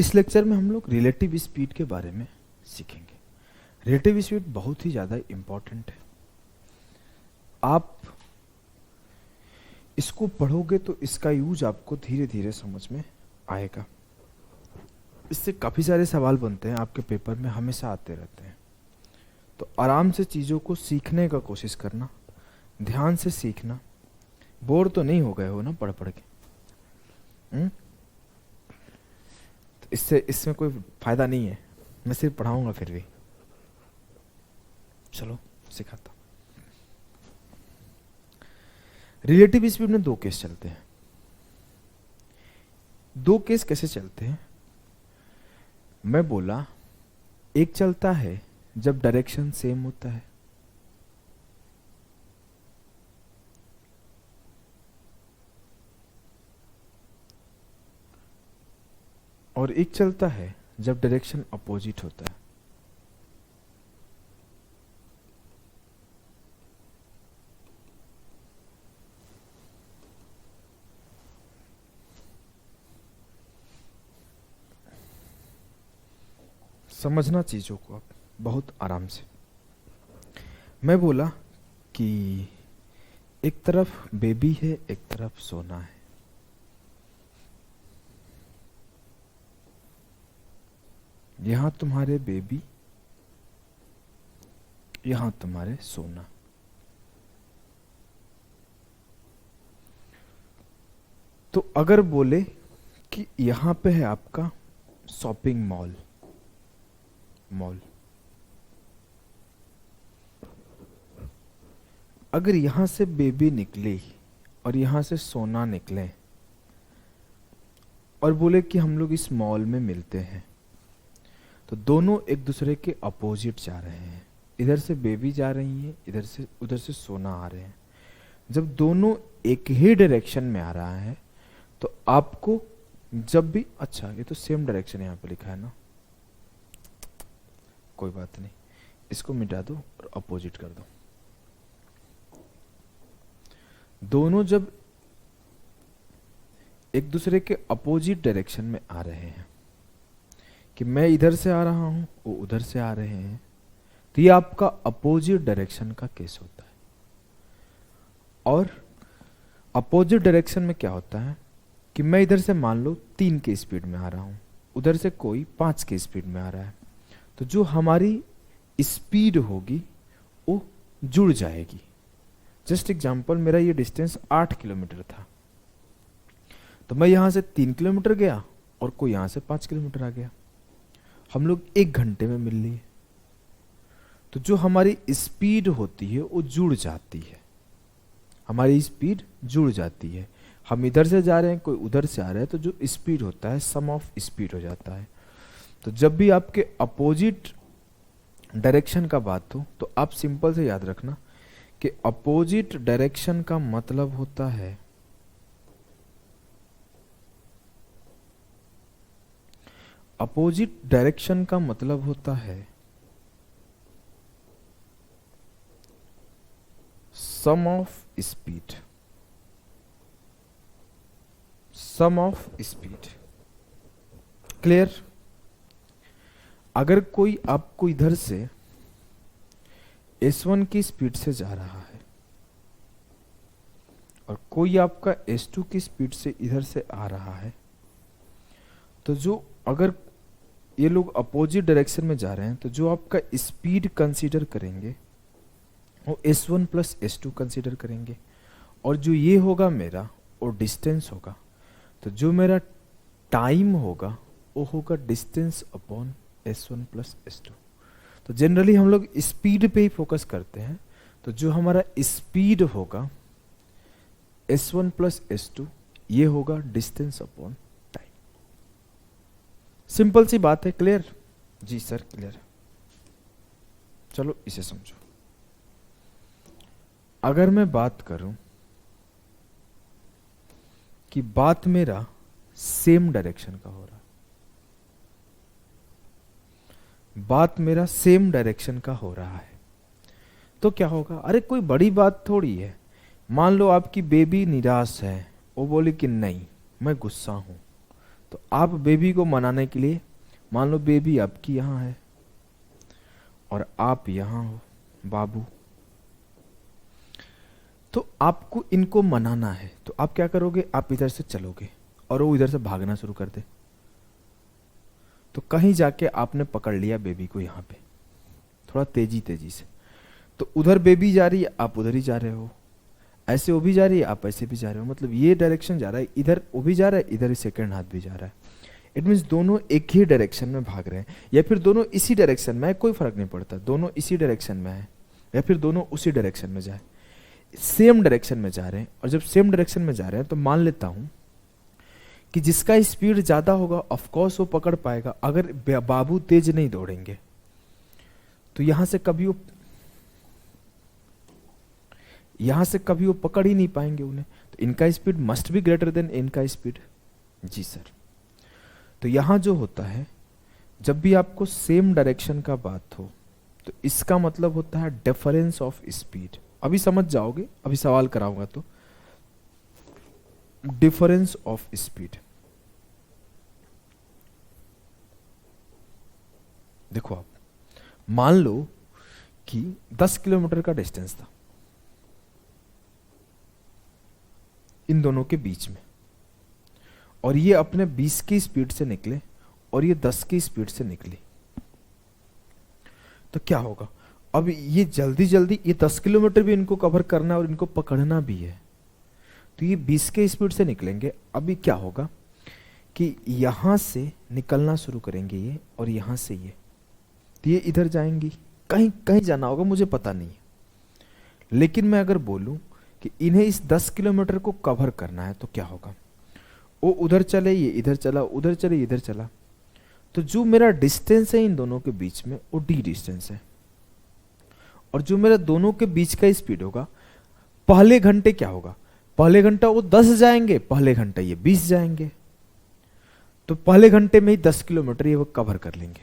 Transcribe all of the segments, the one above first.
इस लेक्चर में हम लोग रिलेटिव स्पीड के बारे में सीखेंगे। रिलेटिव स्पीड बहुत ही ज़्यादा इम्पॉर्टेंट है। आप इसको पढ़ोगे तो इसका यूज आपको धीरे धीरे समझ में आएगा। इससे काफ़ी सारे सवाल बनते हैं, आपके पेपर में हमेशा आते रहते हैं। तो आराम से चीज़ों को सीखने का कोशिश करना, ध्यान से सीखना। बोर तो नहीं हो गए हो ना पढ़ पढ़ के? तो इसमें कोई फायदा नहीं है, मैं सिर्फ पढ़ाऊंगा फिर भी। चलो सिखाता हूं। रिलेटिव स्पीड में दो केस चलते हैं। दो केस कैसे चलते हैं? मैं बोला एक चलता है जब डायरेक्शन सेम होता है, और एक चलता है जब डायरेक्शन अपोजिट होता है। समझना चीजों को आप बहुत आराम से। मैं बोला कि एक तरफ बेबी है, एक तरफ सोना है। यहां तुम्हारे बेबी, यहां तुम्हारे सोना। तो अगर बोले कि यहां पे है आपका शॉपिंग मॉल, अगर यहां से बेबी निकली और यहां से सोना निकले और बोले कि हम लोग इस मॉल में मिलते हैं, तो दोनों एक दूसरे के अपोजिट जा रहे हैं। इधर से बेबी जा रही है, उधर से सोना आ रहे हैं। जब दोनों एक ही डायरेक्शन में आ रहा है तो आपको जब भी, अच्छा ये तो सेम डायरेक्शन यहां पे लिखा है ना, कोई बात नहीं, इसको मिटा दो और अपोजिट कर दो। दोनों जब एक दूसरे के अपोजिट डायरेक्शन में आ रहे हैं, कि मैं इधर से आ रहा हूं, वो उधर से आ रहे हैं, तो ये आपका अपोजिट डायरेक्शन का केस होता है। और अपोजिट डायरेक्शन में क्या होता है कि मैं इधर से मान लो 3 के स्पीड में आ रहा हूं, उधर से कोई 5 के स्पीड में आ रहा है, तो जो हमारी स्पीड होगी वो जुड़ जाएगी। जस्ट एग्जांपल, मेरा ये डिस्टेंस 8 किलोमीटर था, तो मैं यहां से 3 किलोमीटर गया और कोई यहां से 5 किलोमीटर आ गया, हम लोग 1 घंटे में मिल लिए। तो जो हमारी स्पीड होती है वो जुड़ जाती है, हमारी स्पीड जुड़ जाती है। हम इधर से जा रहे हैं, कोई उधर से आ रहा है, तो जो स्पीड होता है सम ऑफ स्पीड हो जाता है। तो जब भी आपके अपोजिट डायरेक्शन का बात हो तो आप सिंपल से याद रखना कि अपोजिट डायरेक्शन का मतलब होता है सम ऑफ स्पीड, क्लियर? अगर कोई आपको इधर से S1 की स्पीड से जा रहा है और कोई आपका S2 की स्पीड से इधर से आ रहा है, तो जो, अगर ये लोग अपोजिट डायरेक्शन में जा रहे हैं, तो जो आपका स्पीड कंसीडर करेंगे वो S1 प्लस S2 कंसीडर करेंगे, और जो ये होगा मेरा वो डिस्टेंस होगा। तो जो मेरा टाइम होगा वो होगा distance upon S1 plus S2। तो जनरली हम लोग स्पीड पे ही फोकस करते हैं, तो जो हमारा स्पीड होगा S1 प्लस S2, ये होगा डिस्टेंस अपॉन टाइम। सिंपल सी बात है, क्लियर? जी सर क्लियर। चलो इसे समझो। अगर मैं बात करूं कि बात मेरा सेम डायरेक्शन का हो रहा है, बात मेरा सेम डायरेक्शन का हो रहा है, तो क्या होगा? अरे कोई बड़ी बात थोड़ी है। मान लो आपकी बेबी निराश है, वो बोली कि नहीं मैं गुस्सा हूं, तो आप बेबी को मनाने के लिए, मान लो बेबी आपकी यहां है और आप यहां हो बाबू, तो आपको इनको मनाना है। तो आप क्या करोगे, आप इधर से चलोगे और वो इधर से भागना शुरू कर दे, तो कहीं जाके आपने पकड़ लिया बेबी को यहां पे, थोड़ा तेजी तेजी से। तो उधर बेबी जा रही है, आप उधर ही जा रहे हो, ऐसे वो भी जा रही है, आप ऐसे भी जा रहे हो, मतलब ये डायरेक्शन जा रहा है, इधर वो भी जा रहा है, इधर ही सेकंड हाथ भी जा रहा है। इट मीन्स दोनों एक ही डायरेक्शन में भाग रहे हैं, या फिर दोनों इसी डायरेक्शन में है, कोई फर्क नहीं पड़ता, दोनों इसी डायरेक्शन में है, या फिर दोनों उसी डायरेक्शन में जाए, सेम डायरेक्शन में जा रहे हैं। और जब सेम डायरेक्शन में जा रहे हैं तो मान लेता हूं कि जिसका स्पीड ज्यादा होगा ऑफ कोर्स वो पकड़ पाएगा। अगर बाबू तेज नहीं दौड़ेंगे तो यहां से कभी वो पकड़ ही नहीं पाएंगे उन्हें, तो इनका speed must be greater than इनका स्पीड। जी सर। तो यहां जो होता है, जब भी आपको सेम डायरेक्शन का बात हो तो इसका मतलब होता है डिफरेंस ऑफ स्पीड। अभी समझ जाओगे, अभी सवाल कराऊंगा तो डिफरेंस ऑफ स्पीड। देखो आप मान लो कि 10 किलोमीटर का डिस्टेंस था इन दोनों के बीच में, और ये अपने 20 की स्पीड से निकले और ये 10 की स्पीड से निकली, तो क्या होगा। अब ये जल्दी जल्दी ये 10 किलोमीटर भी इनको कवर करना है और इनको पकड़ना भी है, तो ये 20 के स्पीड से निकलेंगे। अभी क्या होगा कि यहां से निकलना शुरू करेंगे ये, और यहां से ये, तो ये इधर जाएंगी, कहीं कहीं जाना होगा मुझे पता नहीं है, लेकिन मैं अगर बोलूं कि इन्हें इस 10 किलोमीटर को कवर करना है तो क्या होगा, वो उधर चले, ये इधर चला, उधर चले, इधर चला, तो जो मेरा डिस्टेंस है इन दोनों के बीच में वो डी डिस्टेंस है, और जो मेरा दोनों के बीच का स्पीड होगा, पहले घंटे क्या होगा, पहले घंटा वो 10 जाएंगे, पहले घंटा ये 20 जाएंगे, तो पहले घंटे में ही 10 किलोमीटर ये वो कवर कर लेंगे।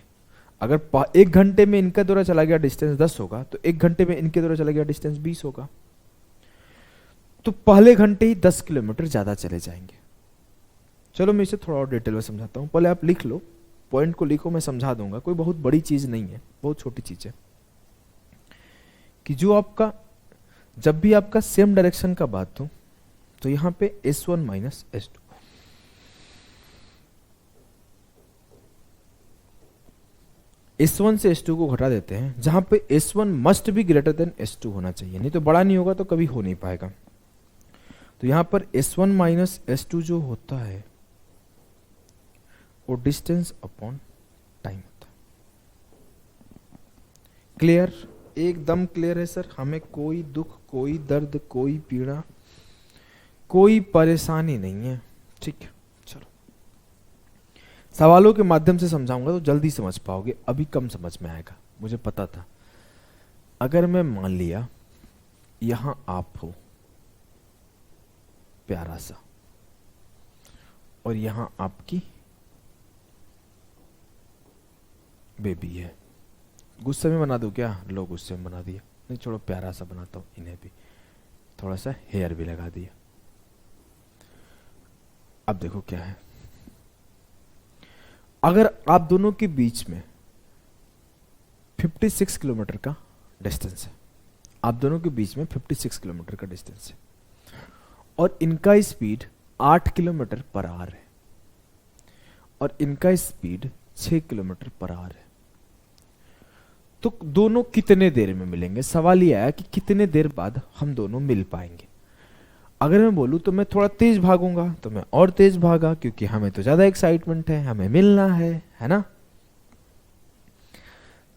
अगर एक घंटे में इनका द्वारा चला गया डिस्टेंस 10 होगा, तो एक घंटे में इनके द्वारा चला गया डिस्टेंस 20 होगा, तो पहले घंटे ही 10 किलोमीटर ज्यादा चले जाएंगे। चलो मैं इसे थोड़ा और डिटेल में समझाता हूं, पहले आप लिख लो, पॉइंट को लिखो, मैं समझा दूंगा, कोई बहुत बड़ी चीज नहीं है, बहुत छोटी चीज है कि जो आपका जब भी आपका सेम डायरेक्शन का बात हो तो यहां पे S1 माइनस S2, S1 से S2 को घटा देते हैं, जहां पे S1 must be greater than S2 होना चाहिए, नहीं तो बड़ा नहीं होगा तो कभी हो नहीं पाएगा। तो यहां पर S1 माइनस S2 जो होता है वो डिस्टेंस अपॉन टाइम होता है। क्लियर, एकदम क्लियर है सर, हमें कोई दुख, कोई दर्द, कोई पीड़ा, कोई परेशानी नहीं है, ठीक है। चलो सवालों के माध्यम से समझाऊंगा तो जल्दी समझ पाओगे, अभी कम समझ में आएगा, मुझे पता था। अगर मैं मान लिया यहां आप हो प्यारा सा, और यहां आपकी बेबी है, गुस्से में बना दूं क्या, लो गुस्से में बना दिया, नहीं छोड़ो प्यारा सा बनाता हूं, इन्हें भी थोड़ा सा हेयर भी लगा दिया। अब देखो क्या है, अगर आप दोनों के बीच में 56 किलोमीटर का डिस्टेंस है, आप दोनों के बीच में 56 किलोमीटर का डिस्टेंस है, और इनका स्पीड 8 किलोमीटर पर आवर है और इनका स्पीड 6 किलोमीटर पर आवर है, तो दोनों कितने देर में मिलेंगे। सवाल यह आया कि कितने देर बाद हम दोनों मिल पाएंगे। अगर मैं बोलूं तो मैं थोड़ा तेज भागूंगा, तो मैं और तेज भागा, क्योंकि हमें तो ज्यादा एक्साइटमेंट है, हमें मिलना है ना।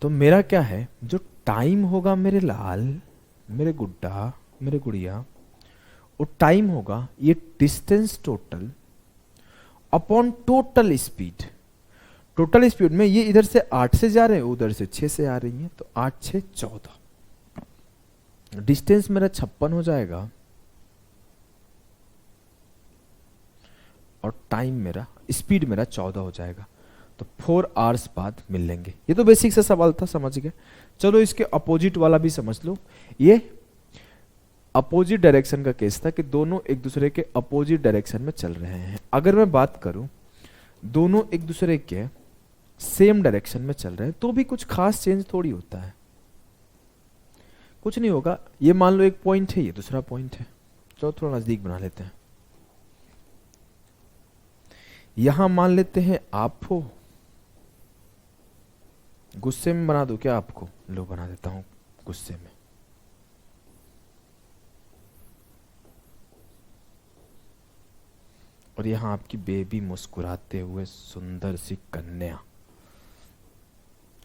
तो मेरा क्या है, जो टाइम होगा मेरे लाल, मेरे गुड्डा, मेरे गुड़िया, वो टाइम होगा ये distance total upon total speed. Total speed में ये इधर से 8 से जा रहे हैं, उधर से 6 से आ रही हैं, तो 8 6 14, डिस्टेंस मेरा 56 हो जाएगा और टाइम मेरा, स्पीड मेरा 14 हो जाएगा, तो 4 आवर्स बाद मिल लेंगे। ये तो बेसिक सा सवाल था, समझ गए। चलो इसके अपोजिट वाला भी समझ लो। ये अपोजिट डायरेक्शन का केस था कि दोनों एक दूसरे के अपोजिट डायरेक्शन में चल रहे हैं। अगर मैं बात करूं दोनों एक दूसरे के सेम डायरेक्शन में चल रहे हैं, तो भी कुछ खास चेंज थोड़ी होता है, कुछ नहीं होगा। ये मान लो एक पॉइंट है, ये दूसरा पॉइंट है, चलो थोड़ा नजदीक बना लेते हैं। यहां मान लेते हैं आप हो, गुस्से में बना दो क्या आपको? लो बना देता हूं गुस्से में। और यहां आपकी बेबी मुस्कुराते हुए सुंदर सी कन्या,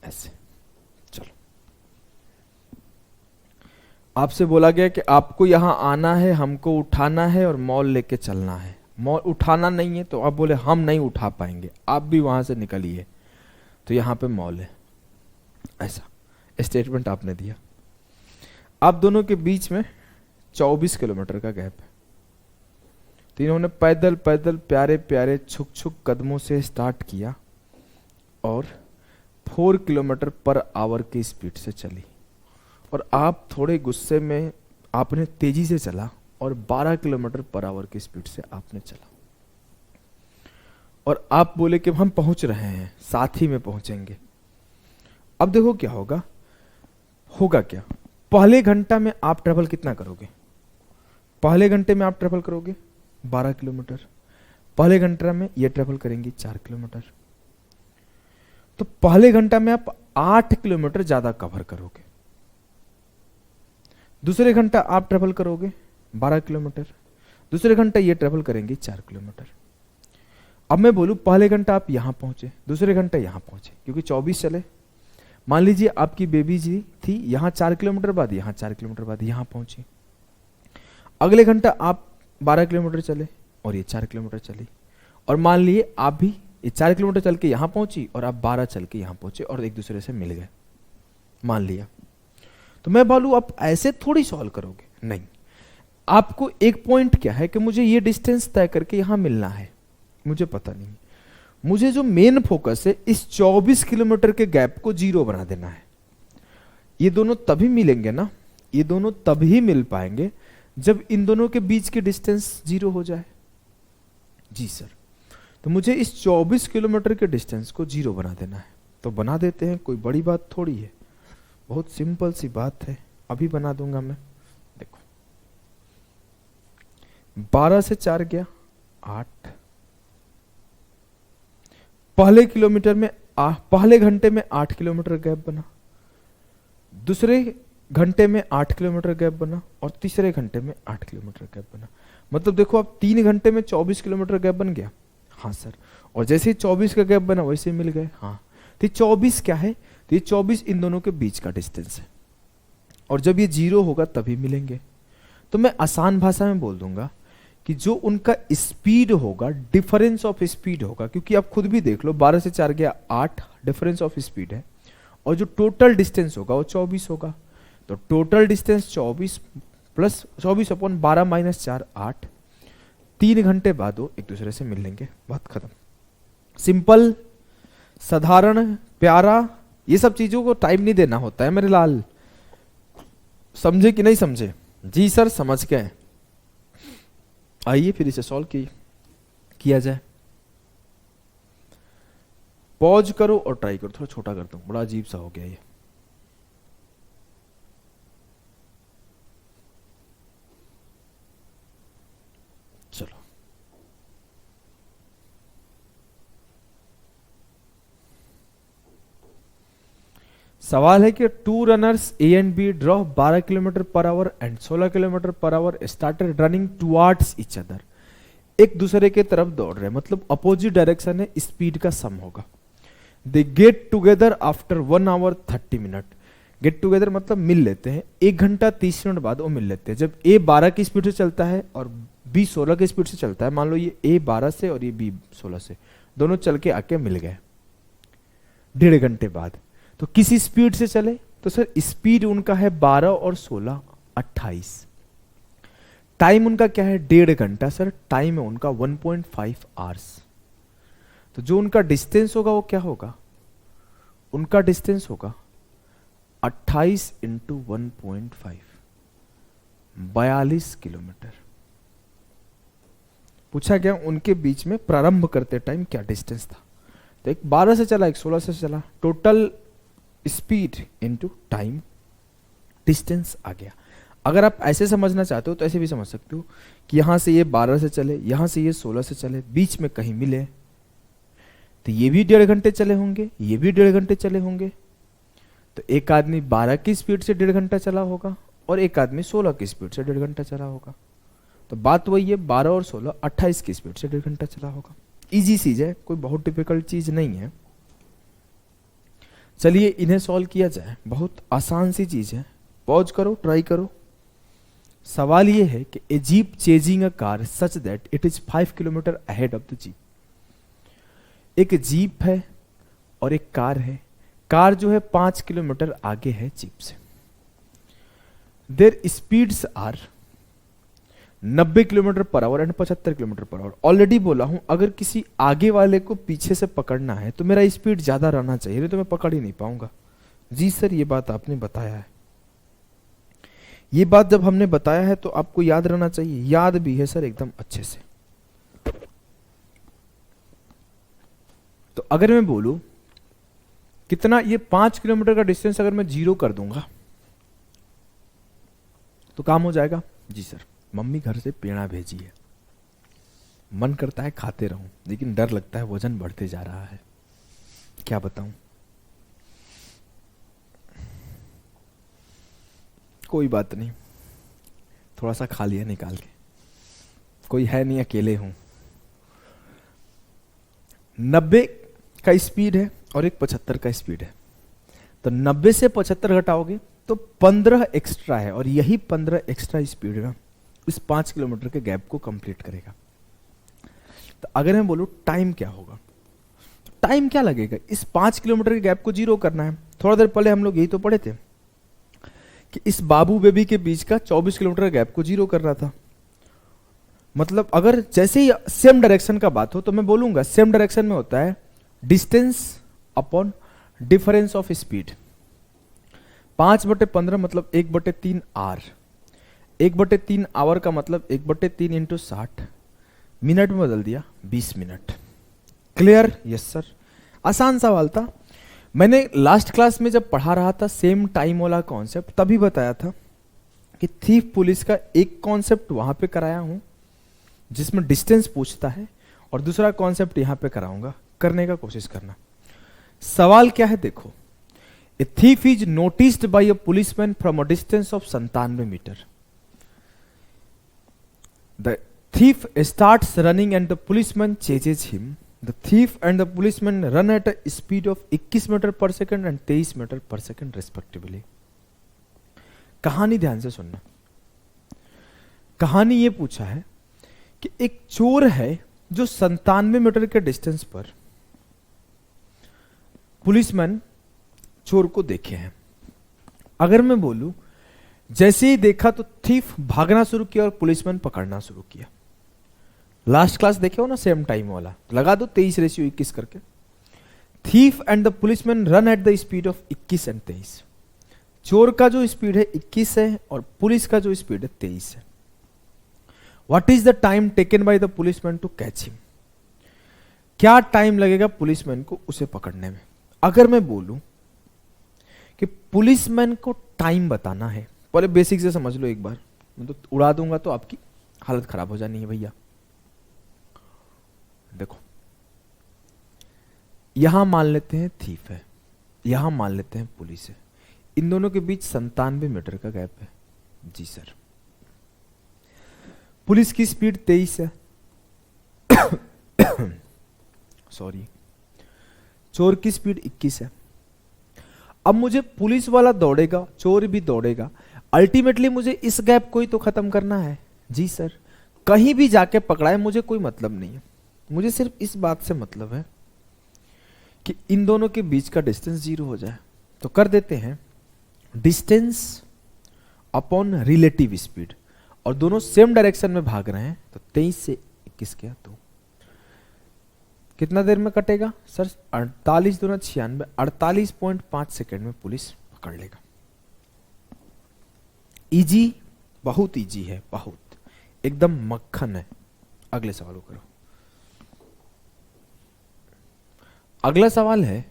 ऐसे। चलो, आपसे बोला गया कि आपको यहां आना है, हमको उठाना है और मॉल लेके चलना है। मॉल उठाना नहीं है तो आप बोले हम नहीं उठा पाएंगे, आप भी वहां से निकलिए, तो यहां पे मॉल है, ऐसा स्टेटमेंट आपने दिया। आप दोनों के बीच में 24 किलोमीटर का गैप है, तो इन्होंने पैदल पैदल प्यारे प्यारे छुक छुक कदमों से स्टार्ट किया और 4 किलोमीटर पर आवर की स्पीड से चली। और आप थोड़े गुस्से में आपने तेजी से चला और 12 किलोमीटर पर आवर की स्पीड से आपने चला। और आप बोले कि हम पहुंच रहे हैं, साथ ही में पहुंचेंगे। अब देखो क्या होगा, होगा क्या? पहले घंटा में आप ट्रेवल कितना करोगे? पहले घंटे में आप ट्रेवल करोगे 12 किलोमीटर, पहले घंटे में ये ट्रेवल करेंगे 4 किलोमीटर, तो पहले घंटा में आप 8 किलोमीटर ज्यादा कवर करोगे। दूसरे घंटा आप ट्रेवल करोगे 12 किलोमीटर, दूसरे घंटा ये ट्रेवल करेंगे 4 किलोमीटर। अब मैं बोलूं पहले घंटा आप यहां पहुंचे, दूसरे घंटा यहां पहुंचे, क्योंकि 24 चले। मान लीजिए आपकी बेबी जी थी यहां 4 किलोमीटर बाद, यहां 4 किलोमीटर बाद यहां पहुंची। अगले घंटा आप 12 किलोमीटर चले और ये 4 किलोमीटर चली, और मान लिए आप भी ये 4 किलोमीटर चल के यहां पहुंची और आप 12 चल के यहां पहुंचे और एक दूसरे से मिल गए, मान लिया। तो मैं बोलूं आप ऐसे थोड़ी सॉल्व करोगे, नहीं। आपको एक पॉइंट क्या है कि मुझे ये डिस्टेंस तय करके यहां मिलना है, मुझे पता नहीं, मुझे जो मेन फोकस है इस 24 किलोमीटर के गैप को 0 बना देना है। ये दोनों तभी मिलेंगे ना, ये दोनों तभी मिल पाएंगे जब इन दोनों के बीच की डिस्टेंस 0 हो जाए। जी सर, तो मुझे इस 24 किलोमीटर के डिस्टेंस को 0 बना देना है, तो बना देते हैं, कोई बड़ी बात थोड़ी है, बहुत सिंपल सी बात है, अभी बना दूंगा मैं। देखो 12 से 4 गया 8, पहले किलोमीटर में पहले घंटे में 8 किलोमीटर गैप बना, दूसरे घंटे में 8 किलोमीटर गैप बना और तीसरे घंटे में 8 किलोमीटर गैप बना। मतलब देखो आप 3 घंटे में 24 किलोमीटर गैप बन गया। हाँ सर, और जैसे ही 24 का गैप बना वैसे ही मिल गए। हाँ, तो 24 क्या है? तो ये 24 इन दोनों के बीच का डिस्टेंस है, और जब ये 0 होगा तभी मिलेंगे। तो मैं आसान भाषा में बोल दूंगा कि जो उनका स्पीड होगा, डिफरेंस ऑफ स्पीड होगा, क्योंकि आप खुद भी देख लो 12 से 4 गया 8 डिफरेंस ऑफ स्पीड है, और जो टोटल डिस्टेंस होगा वो 24 होगा। तो total distance 24 plus 24 upon 12 minus 4 8, 3 घंटे बाद वो एक दूसरे से मिल लेंगे, बात खत्म। सिंपल, साधारण, प्यारा, ये सब चीजों को टाइम नहीं देना होता है मेरे लाल, समझे कि नहीं समझे? जी सर समझ गए। आइए फिर इसे सॉल्व किया जाए। पॉज करो और ट्राई करो, थोड़ा छोटा कर दो, बड़ा अजीब सा हो गया ये। चलो सवाल है कि 2 runners A and B draw 12 kilometer per hour and 16 kilometer per hour started running towards each other. एक दूसरे के तरफ दौड़ रहे, मतलब अपोजिट डायरेक्शन है, स्पीड का सम होगा। They get together after 1 hour 30 minute. Get together मतलब मिल लेते हैं, 1 घंटा 30 मिनट बाद वो मिल लेते हैं। जब ए 12 की स्पीड से चलता है और बी 16 की स्पीड से चलता है, मान लो ये ए 12 से और ये बी 16 से, दोनों चल के आके मिल गए 1.5 घंटे बाद। तो किसी स्पीड से चले, तो सर स्पीड उनका है 12 और 16 28। टाइम उनका क्या है? 1.5 घंटा। सर टाइम है उनका 1.5 आवर्स। तो जो उनका डिस्टेंस होगा वो क्या होगा? उनका डिस्टेंस होगा 28 इंटू 1.5, 42 किलोमीटर। पूछा गया उनके बीच में प्रारंभ करते टाइम क्या डिस्टेंस था। तो एक 12 से चला, एक 16 से चला, total speed into time distance आ गया। अगर आप ऐसे समझना चाहते हो तो ऐसे भी समझ सकते हो कि यहां से ये 12 से चले, यहां से ये 16 से चले, बीच में कहीं मिले तो ये भी 1.5 घंटे चले होंगे, ये भी 1.5 घंटे चले होंगे। तो एक आदमी 12 की स्पीड से 1.5 घंटा चला होगा और एक आदमी 16 की स्पीड से 1.5 घंटा चला होगा। तो बात वही है, 12 और 16 28 की स्पीड से 1.5 घंटा चला होगा। इजी चीज है, कोई बहुत डिफिकल्ट चीज नहीं है। चलिए इन्हें सॉल्व किया जाए, बहुत आसान सी चीज है। पॉज करो, ट्राई करो। सवाल ये है कि a jeep chasing a car such that it is 5 kilometre ahead of the jeep. एक जीप है और एक कार है। कार जो है 5 किलोमीटर आगे है जीप से। Their speeds are 90 kilometer per hour and 75 kilometer per hour. Already बोला हूं अगर किसी आगे वाले को पीछे से पकड़ना है तो मेरा स्पीड ज्यादा रहना चाहिए, नहीं तो मैं पकड़ ही नहीं पाऊंगा। जी सर, ये बात आपने बताया है। ये बात जब हमने बताया है तो आपको याद रहना चाहिए। याद भी है सर एकदम अच्छे से। तो अगर मैं बोलूं कितना, ये 5 किलोमीटर का डिस्टेंस अगर मैं 0 कर दूंगा तो काम हो जाएगा। जी सर, मम्मी घर से पेड़ा भेजी है, मन करता है खाते रहूं लेकिन डर लगता है वजन बढ़ते जा रहा है, क्या बताऊं। कोई बात नहीं, थोड़ा सा खा लिया निकाल के, कोई है नहीं, अकेले हूं। 90 का स्पीड है और एक 75 का स्पीड है। तो 90 से 75 घटाओगे तो 15 एक्स्ट्रा है और यही 15 एक्स्ट्रा स्पीड ना इस 5 किलोमीटर के गैप को कंप्लीट करेगा। तो अगर मैं बोलूं टाइम क्या होगा, टाइम क्या लगेगा, इस 5 किलोमीटर के गैप को 0 करना है। थोड़ा देर पहले हम लोग यही तो पढ़े थे कि इस बाबू बेबी के बीच का 24 किलोमीटर का गैप को 0 करना था। मतलब अगर जैसे ही सेम डायरेक्शन का बात हो तो मैं बोलूंगा सेम डायरेक्शन में होता है distance upon difference of speed. 5/15 मतलब 1/3 आर। 1/3 आवर का मतलब 1/3 इंटू 60, मिनट में बदल दिया 20 मिनट। क्लियर? यस सर, आसान सवाल था। मैंने लास्ट क्लास में जब पढ़ा रहा था सेम टाइम वाला कॉन्सेप्ट तभी बताया था कि थीफ पुलिस का एक कॉन्सेप्ट वहां पे कराया हूं जिसमें डिस्टेंस पूछता है और दूसरा कॉन्सेप्ट यहां पे कराऊंगा, करने का कोशिश करना। सवाल क्या है देखो, a thief is noticed by a policeman from a distance of 97 meter. The thief starts running and the policeman chases him. The thief and the policeman run at a speed of 21 metre पर second and 23 metre पर second respectively. कहानी ध्यान से सुनना। कहानी ये पूछा है कि एक चोर है जो 97 मीटर के डिस्टेंस पर पुलिसमैन चोर को देखे हैं। अगर मैं बोलूं जैसे ही देखा तो थीफ भागना शुरू किया और पुलिसमैन पकड़ना शुरू किया। लास्ट क्लास देखे हो ना सेम टाइम वाला, लगा दो 23:21 करके। Thief and the policeman run at the speed of 21 and 23। चोर का जो स्पीड है 21 है और पुलिस का जो स्पीड है 23 है। What is the time taken by the policeman to catch him? क्या टाइम लगेगा पुलिसमैन को उसे पकड़ने में? अगर मैं बोलूं कि पुलिसमैन को टाइम बताना है, पहले बेसिक से समझ लो एक बार, मैं तो उड़ा दूंगा तो आपकी हालत खराब हो जानी है भैया। देखो यहां मान लेते हैं थीफ है, यहां मान लेते हैं पुलिस है, इन दोनों के बीच 97 मीटर का गैप है। जी सर, पुलिस की स्पीड 23 है सॉरी, चोर की स्पीड 21 है। अब मुझे पुलिस वाला दौड़ेगा, चोर भी दौड़ेगा, अल्टीमेटली मुझे इस गैप को ही तो खत्म करना है। जी सर, कहीं भी जाके पकड़ाए मुझे कोई मतलब नहीं है, मुझे सिर्फ इस बात से मतलब है कि इन दोनों के बीच का डिस्टेंस 0 हो जाए। तो कर देते हैं डिस्टेंस अपॉन रिलेटिव स्पीड, और दोनों सेम डायरेक्शन में भाग रहे हैं तो 23 से 21 क्या तो कितना देर में कटेगा सर? 48 दूना 96, 48.5 सेकेंड में पुलिस पकड़ लेगा। इजी, बहुत इजी है, बहुत एकदम मक्खन है, अगले सवाल को करो। अगला सवाल है,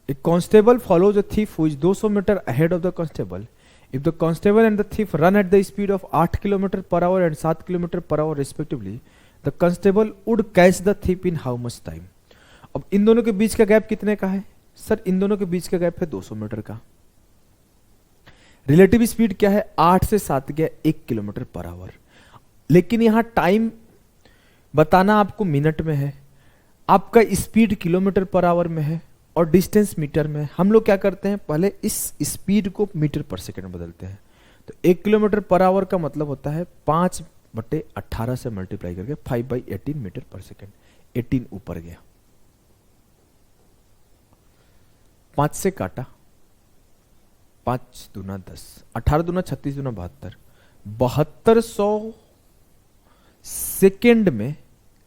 a constable follows a thief who is 200 metre ahead of the constable. If the constable and the thief run at the speed of 8 kilometre per hour and 7 kilometre per hour respectively, the constable would catch the thief in how much time. अब इन दोनों के बीच का gap कितने का है? Sir इन दोनों के बीच का गैप है 200 मीटर का। रिलेटिव स्पीड क्या है? 8 से 7 गया 1 किलोमीटर पर आवर। लेकिन यहां टाइम बताना आपको मिनट में है, आपका स्पीड किलोमीटर पर आवर में है और डिस्टेंस मीटर में। हम लोग क्या करते हैं, पहले इस स्पीड को मीटर पर सेकंड बदलते हैं। तो 1 किलोमीटर पर आवर का मतलब होता है 5/18 से मल्टीप्लाई करके 5/18 मीटर पर सेकंड। 18 ऊपर गया, 5 से काटा, 5 दूना 10, 18 दूना 36 दूना 72, 7200 सेकेंड में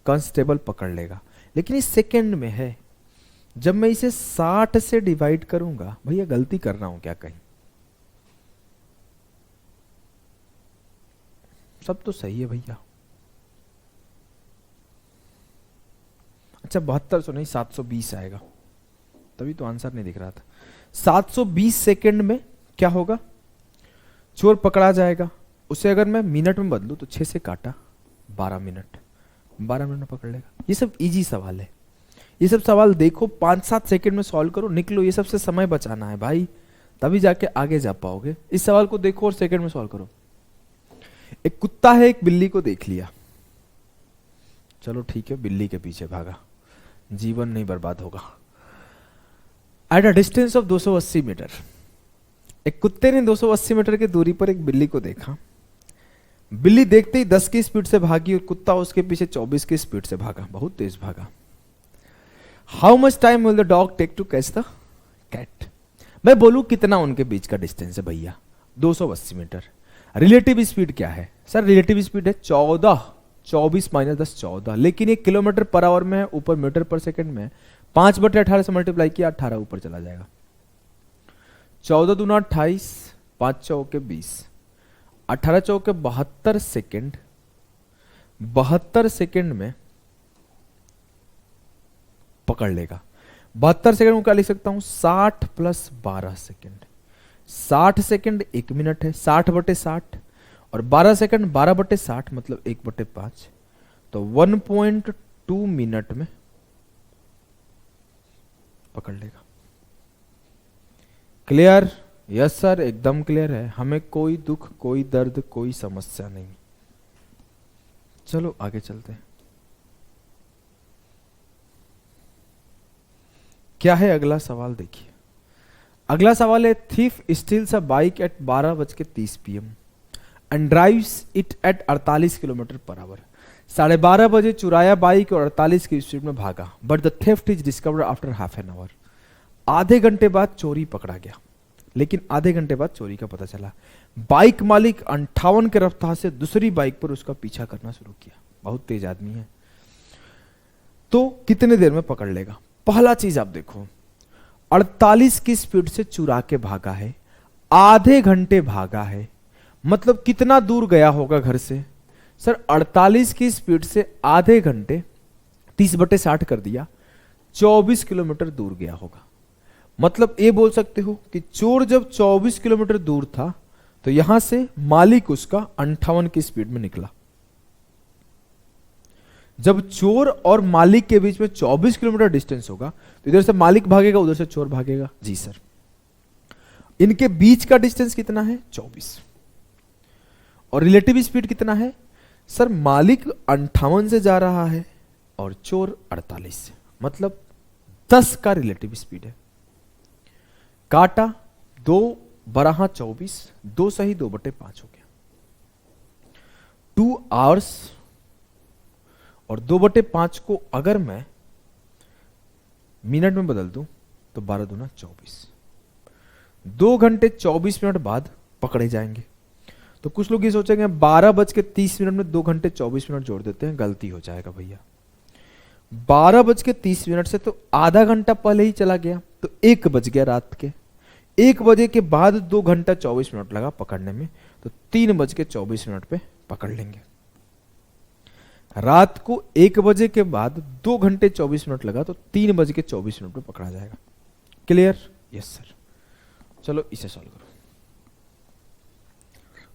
कांस्टेबल पकड़ लेगा। लेकिन इस सेकेंड में है, जब मैं इसे 60 से डिवाइड करूंगा, भैया गलती कर रहा हूं क्या कहीं? सब तो सही है भैया। अच्छा 7200 नहीं 720 आएगा, तभी तो आंसर नहीं दिख रहा था। 720 सेकेंड में क्या होगा? चोर पकड़ा जाएगा। उसे अगर मैं मिनट में बदलूं तो 6 से काटा 12 मिनट, 12 मिनट में पकड़ लेगा। ये सब इजी सवाल है। ये सब सवाल देखो 5-7 सेकंड में सॉल्व करो, निकलो। ये सबसे समय बचाना है भाई, तभी जाके आगे जा पाओगे। इस सवाल को देखो और सेकंड में सॉल्व करो। एक कुत्ता है, एक बिल्ली को देख लिया। चलो ठीक है, बिल्ली के पीछे भागा, जीवन नहीं बर्बाद होगा। At a distance of 280 meter, एक कुत्ते ने 280 मीटर की दूरी पर एक बिल्ली को देखा। बिल्ली देखते ही 10 की स्पीड से भागी और कुत्ता उसके पीछे 24 की स्पीड से भागा, बहुत तेज भागा। How much time will the dog take to catch the cat? मैं बोलूं कितना उनके बीच का डिस्टेंस है भैया? 280 मीटर। रिलेटिव स्पीड क्या है? सर रिलेटिव स्पीड है 14, 24 - 10 14। लेकिन ये किलोमीटर पर आवर में है, ऊपर मीटर पर सेकंड में है। 5/18 से मल्टीप्लाई किया 18 ऊपर चला जाएगा। 14 दूना 28, 5 चौके 20, 18 चौके 72 सेकेंड। 72 सेकेंड में पकड़ लेगा। 72 सेकेंड में क्या लिख सकता हूं? 60 + 12 सेकेंड। 60 सेकेंड 1 मिनट है, 60/60 और 12 सेकेंड 12/60 मतलब 1/5, तो 1.2 मिनट में पकड़ लेगा। क्लियर? यस सर, एकदम क्लियर है। हमें कोई दुख, कोई दर्द, कोई समस्या नहीं। चलो आगे चलते हैं। क्या है अगला सवाल? देखिए अगला सवाल है, thief steals a bike at 12:30 PM and drives it at 48 kilometer per hour. 12:30 बजे चुराया बाइक और 48 की स्पीड में भागा। But the theft is discovered after half an our. आधे घंटे बाद चोरी पकड़ा गया, लेकिन आधे घंटे बाद चोरी का पता चला। बाइक मालिक 58 की रफ्तार से दूसरी बाइक पर उसका पीछा करना शुरू किया। बहुत तेज आदमी है, तो कितने देर में पकड़ लेगा? पहला चीज आप देखो, 48 की स्पीड से चुरा के भागा है, आधे घंटे भागा है, मतलब कितना दूर गया होगा घर से? सर 48 की स्पीड से आधे घंटे 30/60 कर दिया, 24 किलोमीटर दूर गया होगा। मतलब ये बोल सकते हो कि चोर जब 24 किलोमीटर दूर था तो यहां से मालिक उसका 58 की स्पीड में निकला। जब चोर और मालिक के बीच में 24 किलोमीटर डिस्टेंस होगा तो इधर से मालिक भागेगा, उधर से चोर भागेगा। जी सर, इनके बीच का डिस्टेंस कितना है? 24। और रिलेटिव स्पीड कितना है? सर मालिक 58 से जा रहा है और चोर 48 से, मतलब 10 का रिलेटिव स्पीड है। काटा 2 12 24, 2 सही 2/5 हो गया। 2 आवर्स और 2/5 को अगर मैं मिनट में बदल दूं तो 12 दूना 24, 2 घंटे 24 मिनट बाद पकड़े जाएंगे। तो कुछ लोग ये सोचेंगे 12:30 में 2 घंटे 24 मिनट जोड़ देते हैं, गलती हो जाएगा भैया। 12:30 से तो आधा घंटा पहले ही चला गया, तो 1 बज गया रात के। 1 बजे के बाद 2 घंटा 24 मिनट लगा पकड़ने में, तो 3 बज के 24 मिनट पे पकड़ लेंगे। रात को 1 बजे के बाद 2 घंटे 24 मिनट लगा तो 3 बज के 24 मिनट में पकड़ा जाएगा। क्लियर? Yes sir. चलो इसे सॉल्व करो।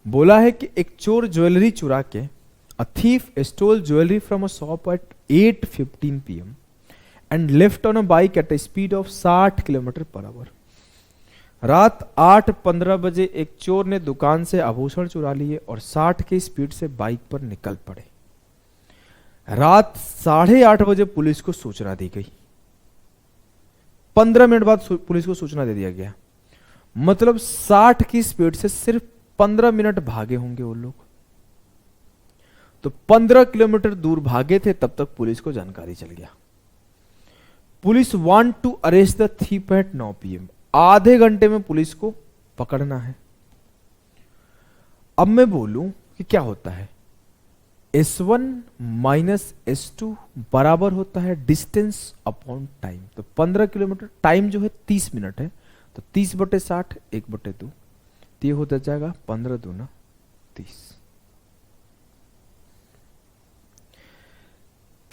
बोला है कि एक चोर ज्वेलरी चुरा के, a thief stole jewellery from a shop at 8:15 PM and left on a bike at a speed of 60 kilometer per hour. रात 8:15 बजे एक चोर ने दुकान से आभूषण चुरा लिए और 60 की स्पीड से बाइक पर निकल पड़े। रात 8:30 बजे पुलिस को सूचना दी गई। 15 मिनट बाद पुलिस को सूचना दे दिया गया, मतलब 60 की स्पीड से सिर्फ 15 मिनट भागे होंगे वो लोग। तो 15 किलोमीटर दूर भागे थे, तब तक पुलिस को जानकारी चल गया। Police want to arrest the thief at 9 PM। आधे घंटे में पुलिस को पकड़ना है। अब मैं बोलूं कि क्या होता है, S1 माइनस S2 बराबर होता है डिस्टेंस अपॉन टाइम। तो 15 किलोमीटर, टाइम जो है 30 मिनट है, तो 30/60 1/2, तो ये होता जाएगा 15 दूना 30।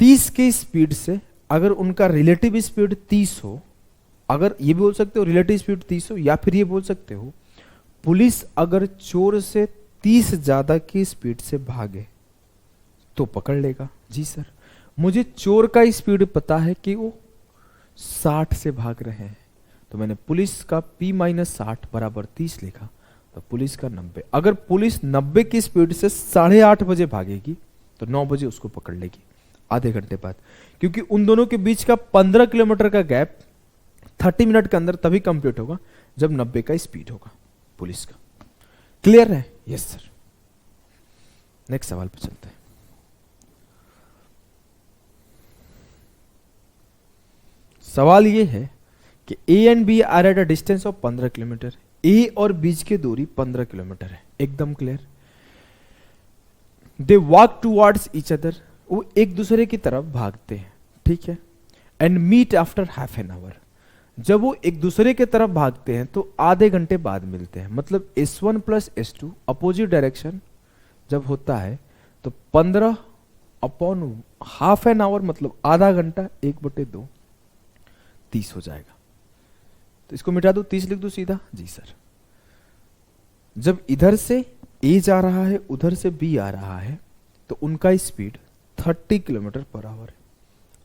30 की स्पीड से अगर उनका रिलेटिव स्पीड 30 हो, अगर ये भी बोल सकते हो रिलेटिव स्पीड 30 हो, या फिर ये बोल सकते हो पुलिस अगर चोर से 30 ज्यादा की स्पीड से भागे तो पकड़ लेगा। जी सर, मुझे चोर का स्पीड पता है कि वो 60 से भाग रहे हैं, तो मैंने पुलिस का P-60 बराबर 30 लिखा, तो पुलिस का 90। अगर पुलिस 90 की स्पीड से 8:30 बजे भागेगी तो 9 बजे उसको पकड़ लेगी, आधे घंटे बाद, क्योंकि उन दोनों के बीच का 15 किलोमीटर का गैप 30 मिनट के अंदर तभी कंप्लीट होगा जब 90 का स्पीड होगा पुलिस का। क्लियर है? Yes sir. नेक्स्ट सवाल पे चलते हैं। सवाल ये है कि A and B are at a distance of 15 kilometer. A और बीच की दूरी 15 किलोमीटर है, एकदम clear. They walk towards each other, वो एक दूसरे की तरफ भागते हैं, ठीक है। And meet after half an hour, जब वो एक दूसरे की तरफ भागते हैं तो आधे घंटे बाद मिलते हैं। मतलब S1 plus S2 opposite direction जब होता है तो 15 अपॉन हाफ एन आवर, मतलब आधा घंटा, 1/2 30 हो जाएगा। तो इसको मिटा दो, 30 लिख दो सीधा। जी सर। जब इधर से A जा रहा है, उधर से B आ रहा है, तो उनका स्पीड 30 किलोमीटर पर आवर है।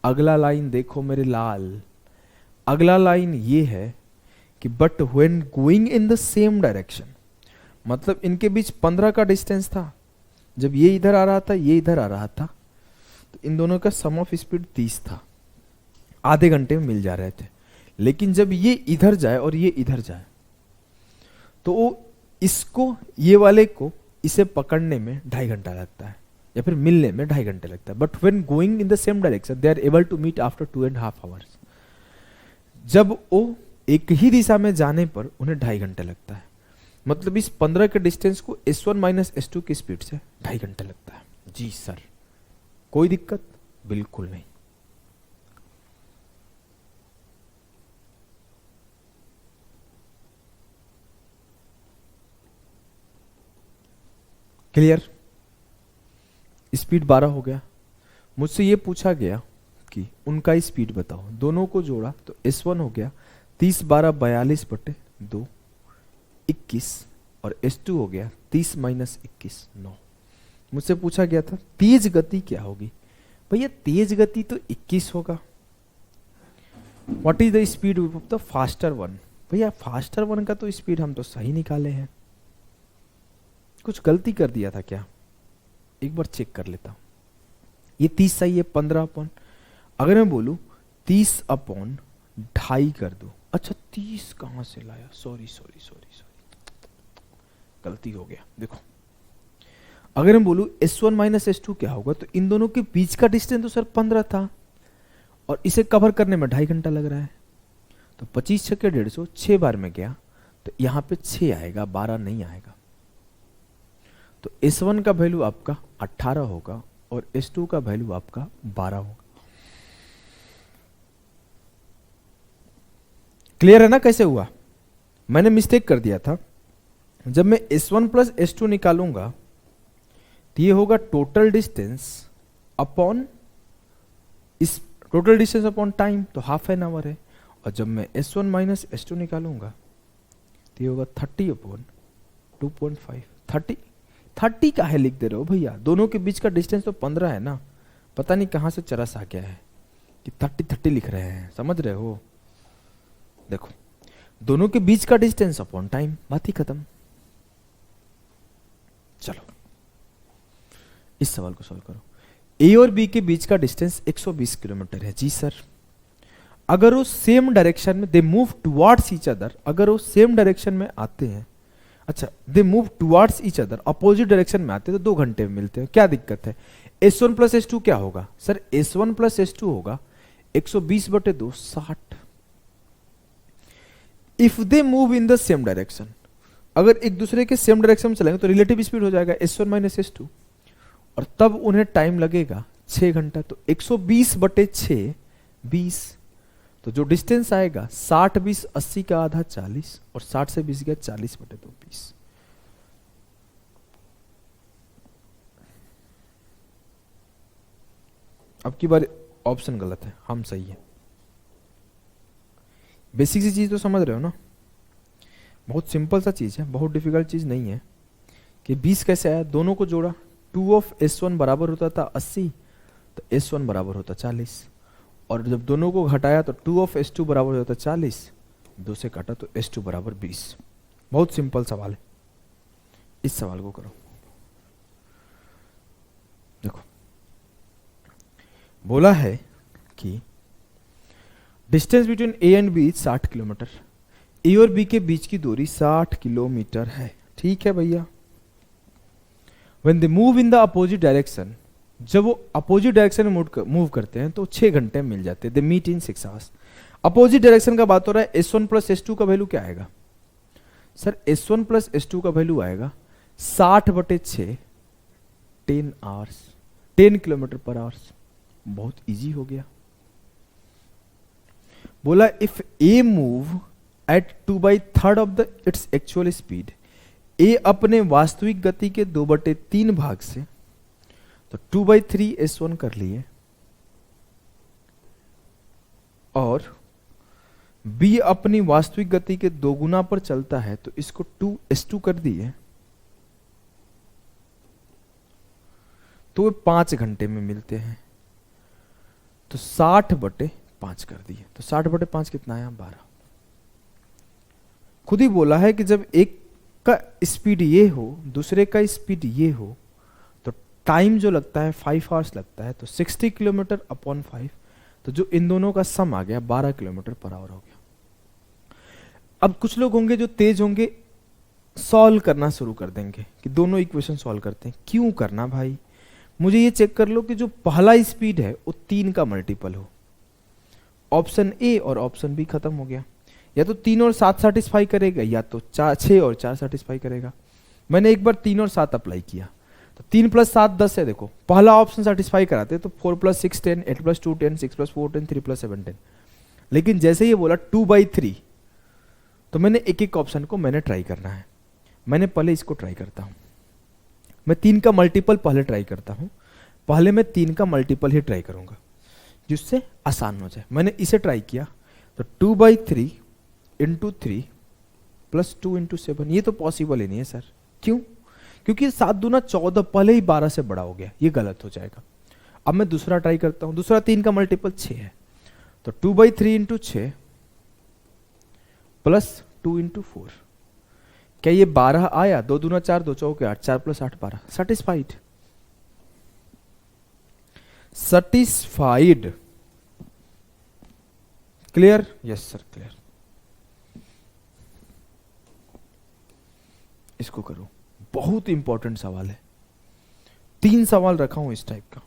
अगला लाइन देखो मेरे लाल, अगला लाइन ये है कि but when going in the same direction, मतलब इनके बीच 15 का डिस्टेंस था। जब ये इधर आ रहा था, ये इधर आ रहा था, तो इन दोनों का सम ऑफ स्पीड 30 था, आधे घंटे में मिल जा रहे थे। लेकिन जब ये इधर जाए और ये इधर जाए तो वो इसको, ये वाले को इसे पकड़ने में 2.5 घंटा लगता है, या फिर मिलने में 2.5 घंटे लगता है। But when going in the same direction they are able to meet after 2.5 hours. जब वो एक ही दिशा में जाने पर उन्हें 2.5 घंटे लगता है। मतलब इस 15 के डिस्टेंस को S1 माइनस S2 की स्पीड से 2.5 घंटे लगता है। जी सर। कोई दिक्कत? बिल्कुल नहीं। क्लियर? स्पीड 12 हो गया। मुझसे ये पूछा गया कि उनका स्पीड बताओ, दोनों को जोड़ा तो S1 हो गया 30 12 42/2 21, और S2 हो गया 30 माइनस 21 9। मुझसे पूछा गया था तेज गति क्या होगी। भैया तेज गति तो 21 होगा। What is the speed of the faster one? भैया फास्टर वन का तो स्पीड हम तो सही निकाले हैं, कुछ गलती कर दिया था क्या? एक बार चेक कर लेता हूं। ये 30 सही है, 15 अपॉन, अगर मैं बोलूं 30 अपॉन 2.5 कर दो। अच्छा 30 कहां से लाया? सॉरी, गलती हो गया। देखो अगर मैं बोलूं S1 माइनस S2 क्या होगा, तो इन दोनों के बीच का डिस्टेंस तो सर 15 था, और इसे कवर करने में 2.5 घंटा लग रहा है। तो 25 6 के 150, 6 बार में गया तो यहां पे 6 आएगा, 12 नहीं आएगा। तो S1 का वैल्यू आपका 18 होगा और S2 का वैल्यू आपका 12 होगा। क्लियर है ना कैसे हुआ? मैंने मिस्टेक कर दिया था। जब मैं S1 प्लस S2 निकालूंगा तो ये होगा टोटल डिस्टेंस अपॉन इस टोटल डिस्टेंस अपॉन टाइम, तो हाफ एन आवर है। और जब मैं S1 माइनस S2 निकालूंगा तो ये होगा 30 अपॉन 2.5। 30 का है लिख दे रहे हो भैया, दोनों के बीच का डिस्टेंस तो 15 है ना, पता नहीं कहां से चरस आ गया है कि 30 लिख रहे हैं, समझ रहे हो? देखो दोनों के बीच का डिस्टेंस अपॉन टाइम, बात ही खत्म। चलो इस सवाल को सॉल्व करो। ए और बी के बीच का डिस्टेंस 120 किलोमीटर है। जी सर, अगर वो सेम डायरेक्शन में, they move towards each other, अगर वो सेम डायरेक्शन में आते हैं, अच्छा they move towards each other, opposite direction में आते हैं तो 2 घंटे में मिलते हैं, क्या दिक्कत है? S1 प्लस S2 क्या होगा सर? S1 प्लस S2 होगा 120/2 60। If they move in the same direction, अगर एक दूसरे के सेम डायरेक्शन में चलेंगे तो रिलेटिव स्पीड हो जाएगा S1 माइनस S2, और तब उन्हें टाइम लगेगा 6 घंटा। तो 120/6 20, तो जो डिस्टेंस आएगा 60 20 80 का आधा 40, और 60 से 20 गया 40/2 20। अब की बार ऑप्शन गलत है, हम सही है। बेसिक सी चीज तो समझ रहे हो ना, बहुत सिंपल सा चीज है, बहुत डिफिकल्ट चीज नहीं है। कि 20 कैसे आया? दोनों को जोड़ा, 2 ऑफ S1 बराबर होता था 80, तो S1 बराबर होता 40, और जब दोनों को घटाया तो 2 ऑफ S2 बराबर होता 40, 2 से काटा तो S2 बराबर 20। बहुत सिंपल सवाल है, इस सवाल को करो। देखो बोला है कि distance between A and B 60 kilometre, A और बी के बीच की दूरी 60 किलोमीटर है। ठीक है भैया। When they move in the opposite direction, जब वो अपोजिट डायरेक्शन में मूव करते हैं तो 6 घंटे में मिल जाते हैं। They meet in 6 hours. Opposite direction का बात हो रहा है, S1 प्लस S2 का वैल्यू क्या आएगा सर? S1 प्लस S2 का वैल्यू आएगा 60/6 10 आवर्स, 10 किलोमीटर पर आवर्स। बहुत इजी हो गया। बोला if A move at 2/3 of the its actual speed, A अपने वास्तविक गति के 2/3 भाग से, तो 2/3 S1 कर लिए, और B अपनी वास्तविक गति के 2 गुना पर चलता है तो इसको 2S2 कर दिए, तो वे 5 घंटे में मिलते हैं। तो 60/5 कर दिए, तो 60/5 कितना आया? 12। खुद ही बोला है कि जब एक का स्पीड ये हो, दूसरे का स्पीड ये हो, तो टाइम जो लगता है 5 आवर्स लगता है। तो 60 किलोमीटर अपॉन 5, तो जो इन दोनों का सम आ गया 12 किलोमीटर पर आवर हो गया। अब कुछ लोग होंगे जो तेज होंगे, सॉल्व करना शुरू कर देंगे कि दोनों इक्वेशन सॉल्व करते हैं। क्यों करना भाई? मुझे ये चेक कर लो कि जो पहला स्पीड है वो 3 का मल्टीपल हो। ऑप्शन ए और ऑप्शन बी खत्म हो गया। या तो 3 और 7 सेटिस्फाई करेगा, या तो 6 और 4 सेटिस्फाई करेगा। मैंने एक बार 3 और 7 अप्लाई किया, तो 3 + 7 10 है। देखो पहला ऑप्शन सेटिस्फाई कराते तो 4 + 6 10, 8 + 2 10, 6 + 4 10, 3 + 7 10। लेकिन जैसे ये बोला 2/3, तो मैंने एक एक ऑप्शन को मैंने ट्राई करना है। मैंने पहले इसको ट्राई करता हूं, मैं 3 का मल्टीपल पहले ट्राई करता हूं। पहले मैं 3 का मल्टीपल ही ट्राई करूंगा जिससे आसान हो जाए। मैंने इसे ट्राई किया, तो 2/3 × 3 + 2 × 7, ये तो पॉसिबल ही नहीं है सर। क्यों? क्योंकि 7 दूना 14 पहले ही 12 से बड़ा हो गया, ये गलत हो जाएगा। अब मैं दूसरा ट्राई करता हूं। दूसरा 3 का मल्टीपल 6 है, तो 2/3 × 6 + 2 × 4, क्या ये 12 आया? 2 दूना 4, 2 चौके 8, 4 + 8 12। Satisfied? Satisfied? Clear? Yes sir clear. इसको करो, बहुत इंपॉर्टेंट सवाल है। 3 सवाल रखा हूं इस टाइप का।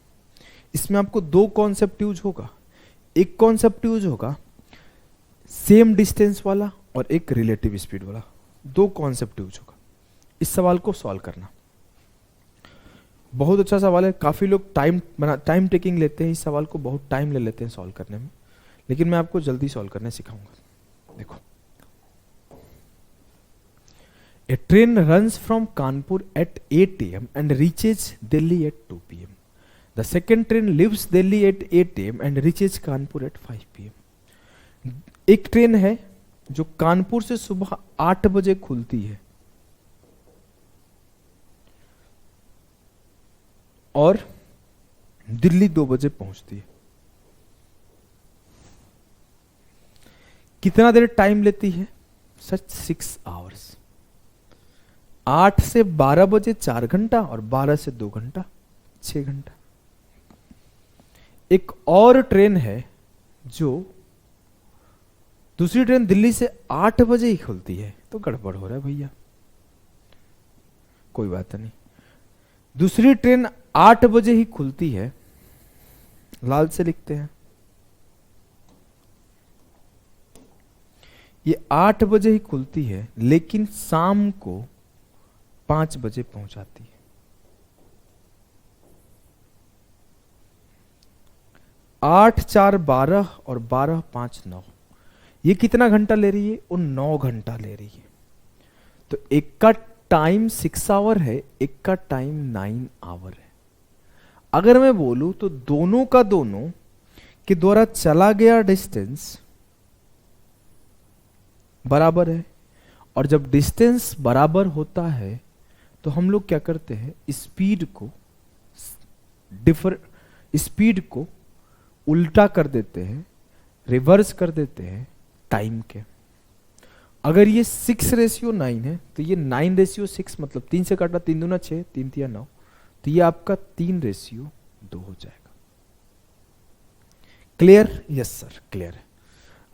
इसमें आपको 2 कॉन्सेप्ट यूज होगा। एक कॉन्सेप्ट यूज होगा सेम डिस्टेंस वाला, और एक रिलेटिव स्पीड वाला। 2 कॉन्सेप्ट यूज होगा। इस सवाल को सॉल्व करना बहुत अच्छा सवाल है। काफी लोग टाइम टेकिंग लेते हैं इस सवाल को, बहुत टाइम ले लेते हैं सॉल्व करने में, लेकिन मैं आपको जल्दी सॉल्व करने सिखाऊंगा। देखो, A train runs from Kanpur at 8 AM and reaches Delhi at 2 PM. The second train leaves Delhi at 8 AM and reaches Kanpur at 5 PM। एक ट्रेन है जो कानपुर से सुबह 8 बजे खुलती है और दिल्ली 2 बजे पहुंचती है। कितना देर टाइम लेती है? सच 6 आवर्स। 8 से 12 बजे 4 घंटा और 12 से 2 घंटा 6 घंटा। एक और ट्रेन है जो दूसरी ट्रेन दिल्ली से 8 बजे ही खुलती है, तो गड़बड़ हो रहा है भैया। कोई बात नहीं, दूसरी ट्रेन 8 बजे ही खुलती है, लाल से लिखते हैं। ये 8 बजे ही खुलती है लेकिन शाम को 5 बजे पहुंचाती है। 8 4 12 और 12 5 9, ये कितना घंटा ले रही है? वो 9 घंटा ले रही है। तो एक का टाइम 6 आवर है, एक का टाइम 9 आवर है। अगर मैं बोलूं तो दोनों का दोनों के द्वारा चला गया डिस्टेंस बराबर है, और जब डिस्टेंस बराबर होता है तो हम लोग क्या करते हैं? स्पीड को उल्टा कर देते हैं, रिवर्स कर देते हैं टाइम के। अगर ये 6:9 है तो ये 9:6, मतलब 3 से काटा 3 दूना 6, 3 तिया 9, तो ये आपका 3:2 हो जाएगा। क्लियर? यस सर, क्लियर है।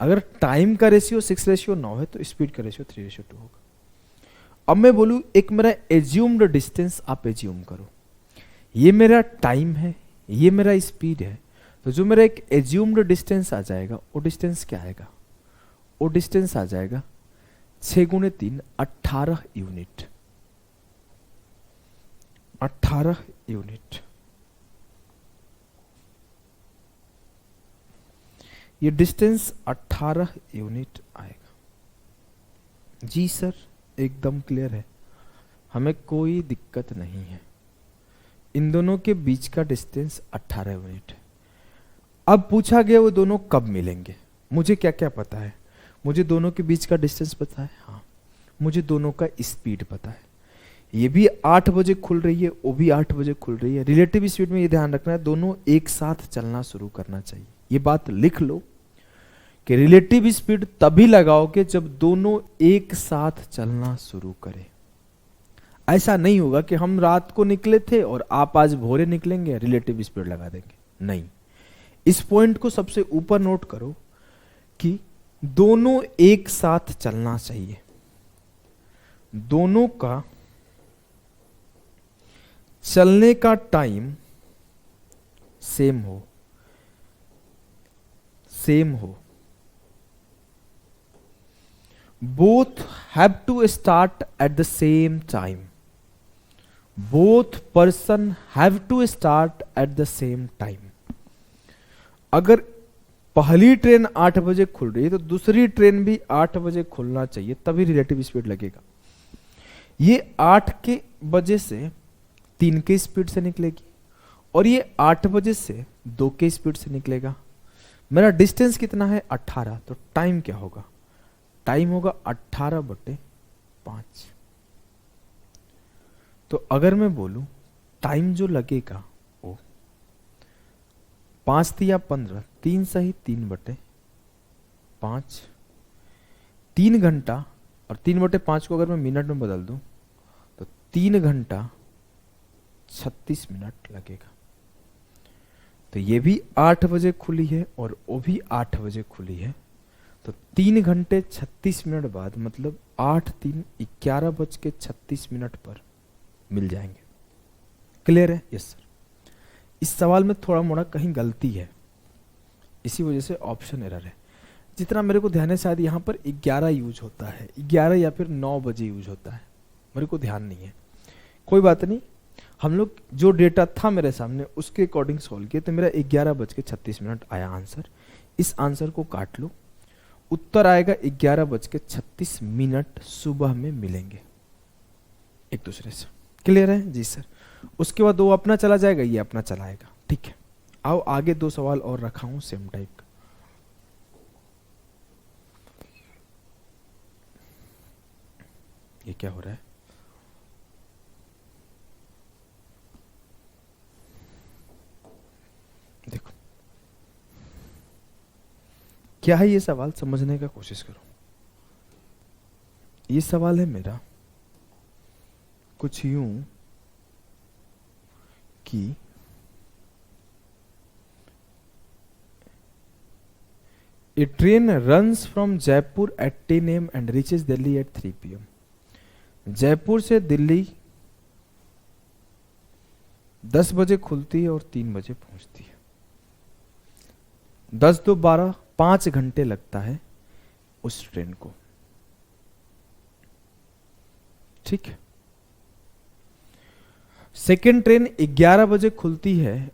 अगर टाइम का रेशियो 6:9 है तो स्पीड का रेशियो 3:2 होगा। अब मैं बोलूं एक मेरा एज्यूम्ड डिस्टेंस आप एज्यूम करो, ये मेरा टाइम है, ये मेरा स्पीड है, तो जो मेरा एक एज्यूम्ड डिस्टेंस आ जाएगा वो डिस्टेंस क्या आएगा? वो डिस्टेंस आ जाएगा 6 × 3 18 यूनिट। 18 यूनिट। ये डिस्टेंस 18 यूनिट आएगा। जी सर, एकदम क्लियर है, हमें कोई दिक्कत नहीं है। इन दोनों के बीच का डिस्टेंस 18 यूनिट है। अब पूछा गया वो दोनों कब मिलेंगे। मुझे क्या क्या पता है? मुझे दोनों के बीच का डिस्टेंस पता है, हाँ। मुझे दोनों का स्पीड पता है, ये भी 8 बजे खुल रही है, वो भी 8 बजे खुल रही है। रिलेटिव स्पीड में ये ध्यान रखना है, दोनों एक साथ चलना शुरू करना चाहिए। ये बात लिख लो कि रिलेटिव स्पीड तभी लगाओगे जब दोनों एक साथ चलना शुरू करें। ऐसा नहीं होगा कि हम रात को निकले थे और आप आज भोरे निकलेंगे, रिलेटिव स्पीड लगा देंगे। नहीं, इस पॉइंट को सबसे ऊपर नोट करो कि दोनों एक साथ चलना चाहिए, दोनों का चलने का टाइम सेम हो, both have to start at the same time, both person have to start at the same time। अगर पहली ट्रेन 8 बजे खुल रही है तो दूसरी ट्रेन भी 8 बजे खुलना चाहिए, तभी रिलेटिव स्पीड लगेगा। ये 8 के बजे से 3 के स्पीड से निकलेगी और ये 8 बजे से 2 के स्पीड से निकलेगा। मेरा डिस्टेंस कितना है? 18, तो टाइम क्या होगा? टाइम होगा 18/5। तो अगर मैं बोलूं टाइम जो लगेगा वो 5 या 15, 3 सही 3/5, 3 घंटा, और 3/5 को अगर मैं मिनट में बदल दूं तो 3 घंटा 36 मिनट लगेगा। तो ये भी 8 बजे खुली है और वो भी 8 बजे खुली है, तो 3 घंटे 36 मिनट बाद, मतलब 8 3 11:36 पर मिल जाएंगे। क्लियर है? Yes sir. इस सवाल में थोड़ा मोड़ा कहीं गलती है, इसी वजह से ऑप्शन एरर है। जितना मेरे को ध्यान है शायद यहाँ पर 11 यूज होता है, 11 या फिर 9 बजे यूज होता है, मेरे को ध्यान नहीं है। कोई बात नहीं, हम लोग जो डेटा था मेरे सामने उसके अकॉर्डिंग सॉल्व किए, तो मेरा 11:36 आया आंसर। इस आंसर को काट लो, उत्तर आएगा 11:36 सुबह में मिलेंगे एक दूसरे से। क्लियर है? जी सर। उसके बाद वो अपना चला जाएगा, ये अपना चलाएगा, ठीक है, आओ आगे 2 सवाल और रखा हूं सेम टाइप का। ये क्या हो रहा है? देखो क्या है ये सवाल, समझने का कोशिश करो। ये सवाल है मेरा कुछ यूं कि a train runs from Jaipur at 10 AM and reaches Delhi at 3 PM। Jaipur से दिल्ली 10 बजे खुलती है और 3 बजे पहुंचती है। 10 2 12, 5 घंटे लगता है उस ट्रेन को। ठीक है, सेकेंड ट्रेन 11 बजे खुलती है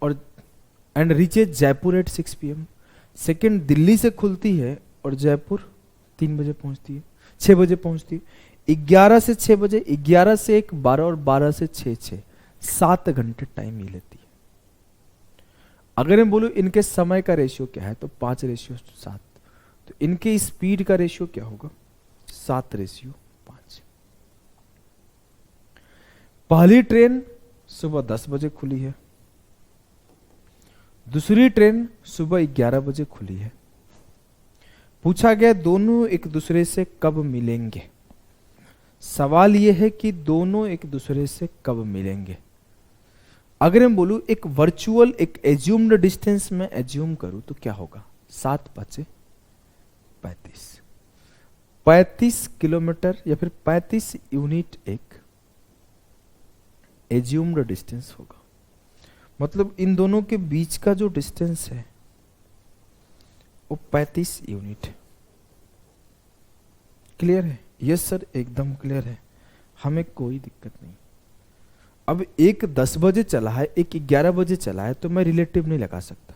और and reaches Jaipur at 6 PM। Second Delhi से खुलती है और जयपुर 3 बजे पहुंचती है, 6 बजे पहुंचती है। 11 से 6 बजे, 11 से 1 12 और 12 से 6 7 घंटे टाइम ही लेती है। अगर मैं बोलूं इनके समय का रेशियो क्या है तो 5:7। तो इनके स्पीड का रेशियो क्या होगा? 7:5। पहली ट्रेन सुबह 10 बजे खुली है, दूसरी ट्रेन सुबह 11 बजे खुली है। पूछा गया दोनों एक दूसरे से कब मिलेंगे। सवाल यह है कि दोनों एक दूसरे से कब मिलेंगे। अगर मैं बोलूं एक वर्चुअल, एक एज्यूम्ड डिस्टेंस में एज्यूम करूं तो क्या होगा? 7 5 35, 35 किलोमीटर या फिर 35 यूनिट एक एज्यूम्ड डिस्टेंस होगा। मतलब इन दोनों के बीच का जो डिस्टेंस है वो 35 यूनिट है। क्लियर है? यस सर, एकदम क्लियर है, हमें कोई दिक्कत नहीं। अब एक 10 बजे चला है, एक 11 बजे चला है, तो मैं रिलेटिव नहीं लगा सकता।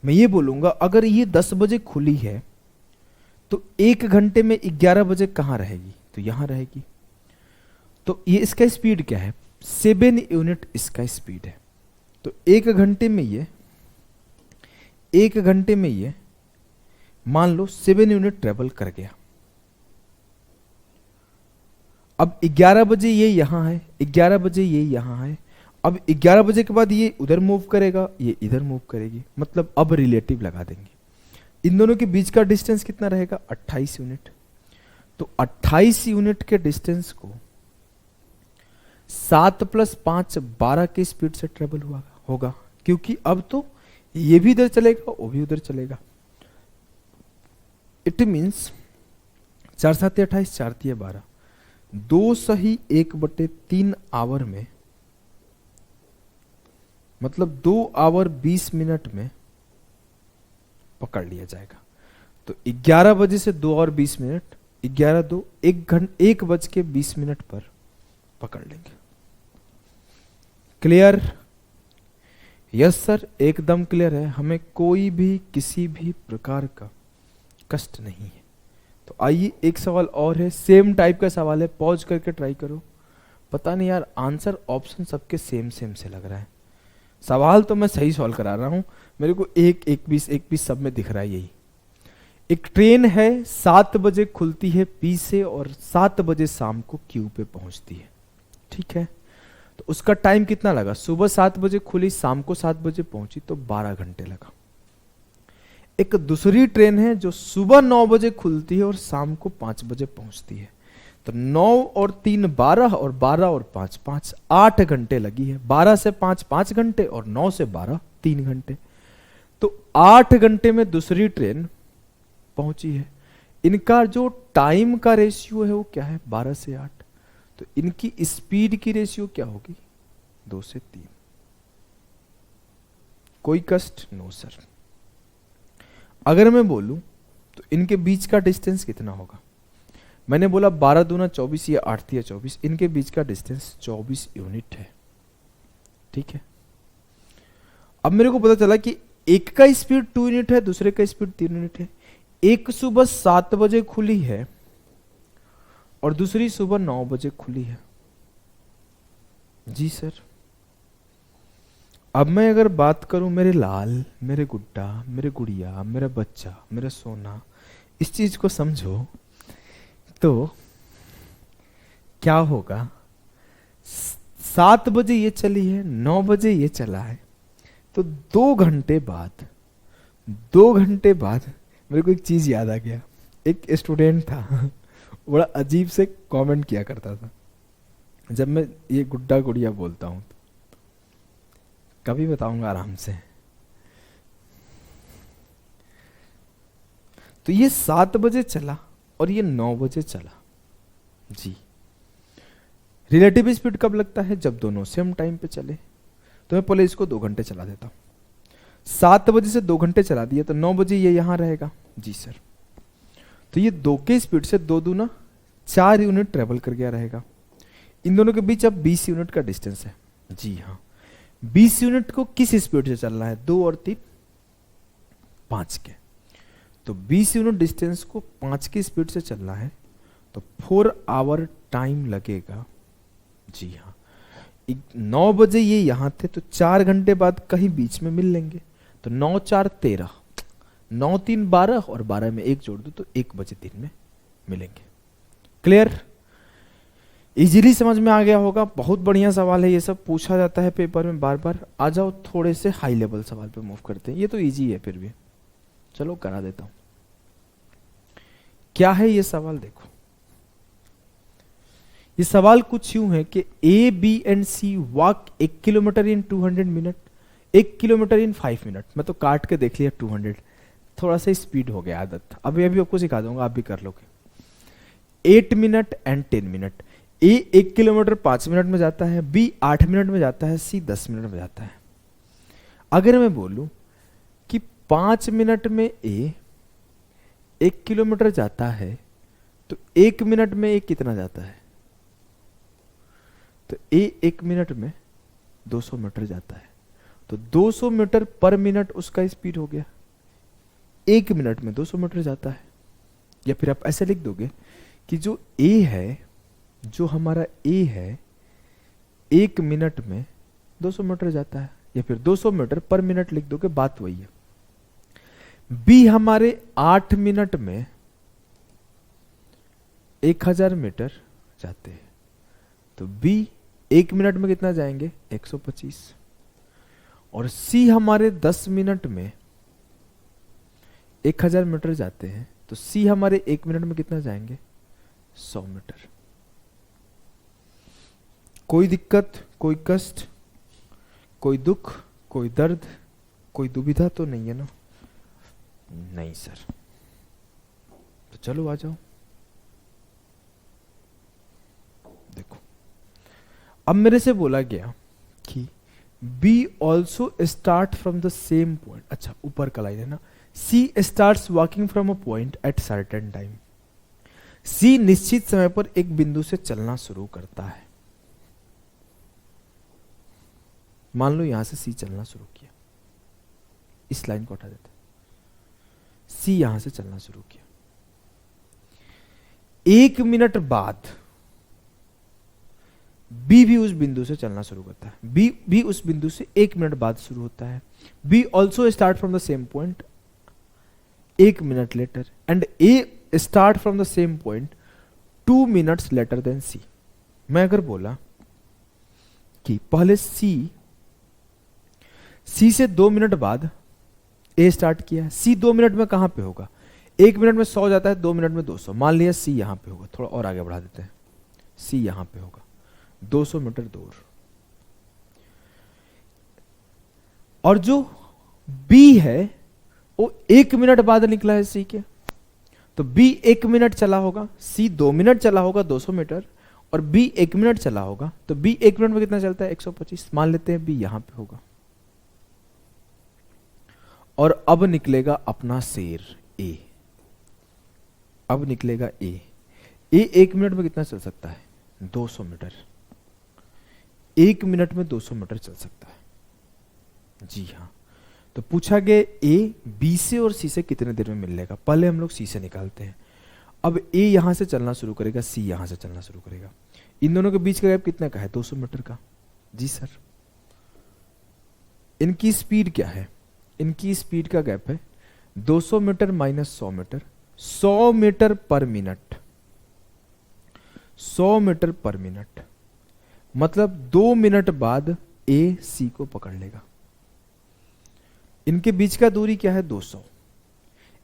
मैं ये बोलूंगा अगर ये 10 बजे खुली है तो 1 घंटे में 11 बजे कहां रहेगी? तो यहां रहेगी। तो ये इसका स्पीड क्या है? 7 यूनिट इसका स्पीड है। तो 1 घंटे में ये मान लो 7 यूनिट ट्रेवल कर गया। अब 11 बजे ये यहां है, 11 बजे ये यहां है। अब 11 बजे के बाद ये उधर मूव करेगा, ये इधर मूव करेगी। मतलब अब रिलेटिव लगा देंगे। इन दोनों के बीच का डिस्टेंस कितना रहेगा? 28 यूनिट। तो 28 यूनिट के डिस्टेंस को 7 + 5 12 की स्पीड से ट्रेवल होगा, क्योंकि अब तो ये भी इधर चलेगा, वो भी उधर चलेगा। इट मीन्स 4 7 28, 4 3 12, 2 सही 1/3 आवर में, मतलब 2 आवर 20 मिनट में पकड़ लिया जाएगा। तो 11 बजे से 2 और 20 मिनट, 11 2 1 बज के 20 मिनट पर पकड़ लेंगे। क्लियर? यस सर, एकदम क्लियर है, हमें कोई भी किसी भी प्रकार का कष्ट नहीं है। तो आइए एक सवाल और है, सेम टाइप का सवाल है, पॉज करके ट्राई करो। पता नहीं यार, आंसर ऑप्शन सबके सेम से लग रहा है। सवाल तो मैं सही सॉल्व करा रहा हूं, मेरे को 1 21 सब में दिख रहा है यही। एक ट्रेन है, 7 बजे खुलती है पी से और 7 बजे शाम को क्यू पे पहुंचती है। ठीक है, तो उसका टाइम कितना लगा? सुबह 7 बजे खुली, शाम को 7 बजे पहुंची, तो 12 घंटे लगा। एक दूसरी ट्रेन है जो सुबह 9 बजे खुलती है और शाम को 5 बजे पहुंचती है। तो 9 और 3 12 और 12 और 5 5, 8 घंटे लगी है। 12 से 5 5 घंटे और 9 से 12 3 घंटे। तो 8 घंटे में दूसरी ट्रेन पहुंची है। इनका जो टाइम का रेशियो है वो क्या है? 12 से 8। तो इनकी स्पीड की रेशियो क्या होगी? 2 से 3। कोई कष्ट? No sir. अगर मैं बोलूं तो इनके बीच का डिस्टेंस कितना होगा? मैंने बोला 12 दूना 24 या 8 3 24, इनके बीच का डिस्टेंस 24 यूनिट है। ठीक है, अब मेरे को पता चला कि एक का स्पीड 2 यूनिट है, दूसरे का स्पीड 3 यूनिट है। एक सुबह 7 बजे खुली है और दूसरी सुबह 9 बजे खुली है। जी सर। अब मैं अगर बात करूं मेरे लाल, मेरे गुड्डा, मेरे गुड़िया, मेरा बच्चा, मेरा सोना, इस चीज को समझो तो क्या होगा। 7 बजे ये चली है, 9 बजे ये चला है, तो 2 घंटे बाद, 2 घंटे बाद मेरे को एक चीज याद आ गया। एक स्टूडेंट था बड़ा अजीब से कमेंट किया करता था जब मैं ये गुड्डा गुड़िया बोलता हूं, तो कभी बताऊंगा आराम से। तो ये 7 बजे चला और ये 9 बजे चला जी। रिलेटिव स्पीड कब लगता है? जब दोनों सेम टाइम पे चले। तो मैं पहले इसको 2 घंटे चला देता हूं। 7 बजे से 2 घंटे चला दिया तो 9 बजे ये यहां रहेगा जी सर। तो ये 2 के स्पीड से 2 दूना 4 यूनिट ट्रेवल कर गया रहेगा। इन दोनों के बीच अब 20 यूनिट का डिस्टेंस है जी हाँ। 20 यूनिट को किस स्पीड से चलना है? 2 और 3 5 के। तो 20 यूनिट डिस्टेंस को 5 की स्पीड से चलना है तो 4 आवर टाइम लगेगा जी हाँ। 9 बजे ये यहां थे तो 4 घंटे बाद कहीं बीच में मिल लेंगे। तो 9 4 13, 9 3 12 और 12 में 1 जोड़ दो तो 1 बजे दिन में मिलेंगे। क्लियर? इजीली समझ में आ गया होगा। बहुत बढ़िया सवाल है, ये सब पूछा जाता है पेपर में बार बार। आ जाओ थोड़े से हाई लेवल सवाल पे मूव करते हैं। ये तो इजी है फिर भी, चलो करा देता हूं। क्या है ये सवाल? देखो ये सवाल कुछ यूं है कि A B and C walk 1 kilometer in 200 minute, 1 kilometer in 5 minute. मैं तो काट के देख लिया 200, थोड़ा सा स्पीड हो गया आदत। अभी आपको सिखा दूंगा, आप भी कर लोगे। 8 minute and 10 minute. A 1 kilometre 5 minute में जाता है, बी 8 मिनट में जाता है, सी 10 मिनट में जाता है। अगर मैं बोलूं कि 5 मिनट में ए 1 किलोमीटर जाता है तो 1 मिनट में ए कितना जाता है? तो ए 1 मिनट में 200 मीटर जाता है। तो 200 मीटर पर मिनट उसका स्पीड हो गया। 1 मिनट में 200 मीटर जाता है। या फिर आप ऐसे लिख दोगे कि जो ए है, जो हमारा ए है, 1 मिनट में 200 मीटर जाता है। या फिर 200 मीटर पर मिनट लिख दोगे, बात वही है। बी हमारे 8 मिनट में 1000 मीटर जाते हैं। तो बी 1 मिनट में कितना जाएंगे? 125। और सी हमारे 10 मिनट में 1000 मीटर जाते हैं। तो सी हमारे 1 मिनट में कितना जाएंगे? 100 मीटर। कोई दिक्कत, कोई कष्ट, कोई दुख, कोई दर्द, कोई दुविधा तो नहीं है ना? नहीं सर। तो चलो आ जाओ। देखो अब मेरे से बोला गया कि B also start from the same point. अच्छा ऊपर का लाइन है ना, C starts walking from a point at certain time. C निश्चित समय पर एक बिंदु से चलना शुरू करता है। मान लो यहां से सी चलना शुरू किया, इस लाइन को हटा देते, सी यहां से चलना शुरू किया। 1 मिनट बाद बी भी उस बिंदु से चलना शुरू करता है। बी भी उस बिंदु से 1 मिनट बाद शुरू होता है। B also start from the same point 1 minute later and A start from the same point 2 minutes later then C. मैं अगर बोला कि पहले सी से 2 मिनट बाद ए स्टार्ट किया, सी 2 मिनट में कहां पे होगा? 1 मिनट में 100 जाता है, 2 मिनट में 200। मान लिया सी यहां पे होगा, थोड़ा और आगे बढ़ा देते हैं, सी यहां पे होगा 200 मीटर दूर। और जो बी है वो 1 मिनट बाद निकला है सी के। तो बी 1 मिनट चला होगा, सी 2 मिनट चला होगा 200 मीटर, और बी 1 मिनट चला होगा। तो बी 1 मिनट में कितना चलता है? 125। मान लेते हैं बी यहां पे होगा। और अब निकलेगा अपना शेर ए। अब निकलेगा ए। ए 1 मिनट में कितना चल सकता है? 200 मीटर। 1 मिनट में 200 मीटर चल सकता है जी हाँ। तो पूछा गया ए बी से और सी से कितने देर में मिल लेगा। पहले हम लोग सी से निकालते हैं। अब ए यहां से चलना शुरू करेगा, सी यहां से चलना शुरू करेगा। इन दोनों के बीच का गैप कितने का है? 200 मीटर का जी सर। इनकी स्पीड क्या है? इनकी स्पीड का गैप है 200 meter minus 100 meter, 100 meter per minute, 100 meter per minute. मतलब 2 मिनट बाद ए सी को पकड़ लेगा। इनके बीच का दूरी क्या है? 200।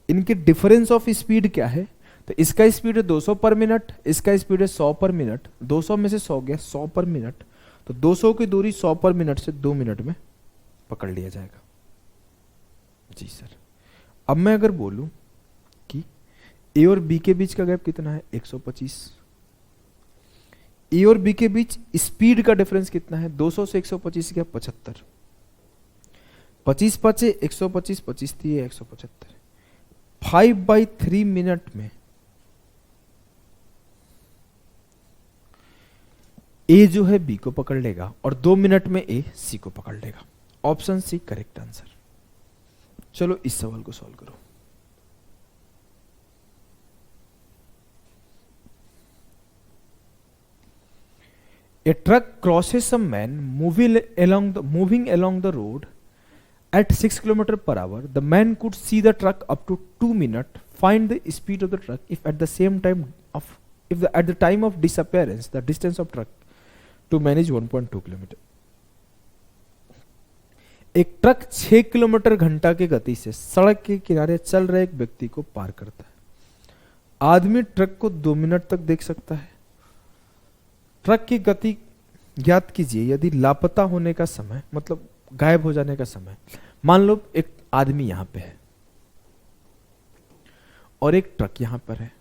इनके डिफरेंस ऑफ स्पीड क्या है? तो इसका स्पीड है 200 पर मिनट, इसका स्पीड है 100 पर मिनट। 200 में से 100 गया, 100 पर मिनट। तो 200 की दूरी 100 पर मिनट से 2 मिनट में पकड़ लिया जाएगा। जी सर। अब मैं अगर बोलूं कि ए और बी के बीच का गैप कितना है? 125। ए और बी के बीच स्पीड का डिफरेंस कितना है? 200 से 125 गया 75। 25 5 125, 25 3 175। 5/3 मिनट में ए जो है बी को पकड़ लेगा और 2 मिनट में ए सी को पकड़ लेगा। Option C correct answer. चलो इस सवाल को सॉल्व करो। A truck crosses some man moving along the road at 6 km/h. The man could see the truck up to 2 minutes. Find the speed of the truck if at the same time at the time of disappearance the distance of truck to man is 1.2 km. एक truck 6 kilometre घंटा की गति से सड़क के किनारे चल रहे एक व्यक्ति को पार करता है। आदमी ट्रक को 2 मिनट तक देख सकता है। ट्रक की गति ज्ञात कीजिए यदि लापता होने का समय, मतलब गायब हो जाने का समय। मान लो एक आदमी यहां पे है और एक ट्रक यहां पर है।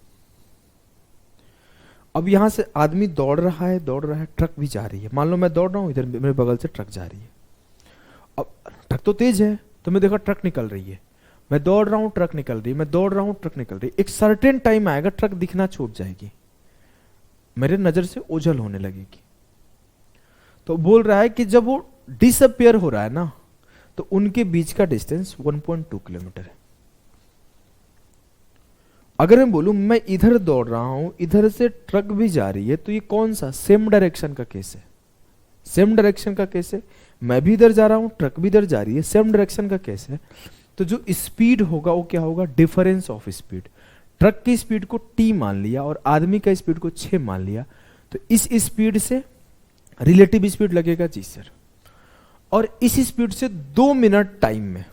अब यहां से आदमी दौड़ रहा है, ट्रक भी जा रही है। मान लो मैं दौड़ रहा हूं, इधर मेरे बगल से ट्रक जा रही है। अब ट्रक तो तेज है, तो मैं देखा ट्रक निकल रही है। मैं दौड़ रहा हूं, ट्रक निकल रही है, मैं दौड़ रहा हूं, ट्रक निकल रही है। एक सर्टेन टाइम आएगा, ट्रक दिखना छूट जाएगी, मेरे नजर से ओझल होने लगेगी। तो बोल रहा है कि जब वो डिसअपियर हो रहा है ना, तो उनके बीच का डिस्टेंस 1.2 किलोमीटर है। अगर मैं बोलूं मैं इधर दौड़ रहा हूं, इधर से ट्रक भी जा रही है, तो ये कौन सा सेम डायरेक्शन का केस है? सेम डायरेक्शन का केस है। मैं भी इधर जा रहा हूं, ट्रक भी इधर जा रही है, सेम डायरेक्शन का केस है। तो जो स्पीड होगा वो क्या होगा? Difference of speed. ट्रक की स्पीड को t मान लिया और आदमी का स्पीड को 6 मान लिया, तो इस स्पीड से रिलेटिव स्पीड लगेगा। जी सर। और इस स्पीड से 2 मिनट टाइम में,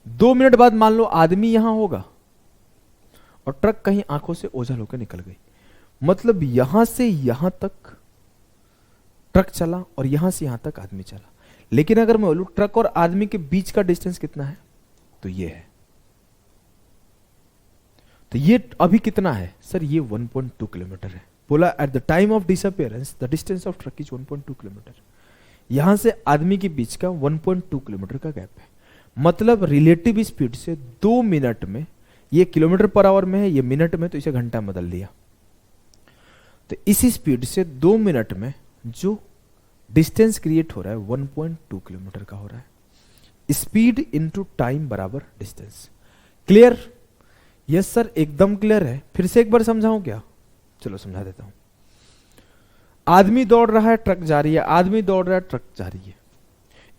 2 मिनट बाद मान लो आदमी यहां होगा और ट्रक कहीं आंखों से ओझल होकर निकल गई। मतलब यहां से यहां तक ट्रक चला और यहां से यहां तक आदमी चला। लेकिन अगर मैं बोलूं ट्रक और आदमी के बीच का डिस्टेंस कितना है, तो ये है। तो ये अभी कितना है सर? ये 1.2 किलोमीटर है। बोला at the time of disappearance the distance of truck is 1.2 kilometre. यहां से आदमी के बीच का 1.2 किलोमीटर का गैप है। मतलब रिलेटिव स्पीड से 2 मिनट में, ये किलोमीटर पर आवर में है, ये मिनट में, तो इसे घंटा में बदल दिया। तो इसी स्पीड से 2 मिनट में जो डिस्टेंस क्रिएट हो रहा है 1.2 किलोमीटर का हो रहा है। स्पीड इंटू टाइम बराबर डिस्टेंस। क्लियर? यस सर, एकदम क्लियर है। फिर से एक बार समझाऊं क्या? चलो समझा देता हूं। आदमी दौड़ रहा है, ट्रक जा रही है, आदमी दौड़ रहा है, ट्रक जा रही है।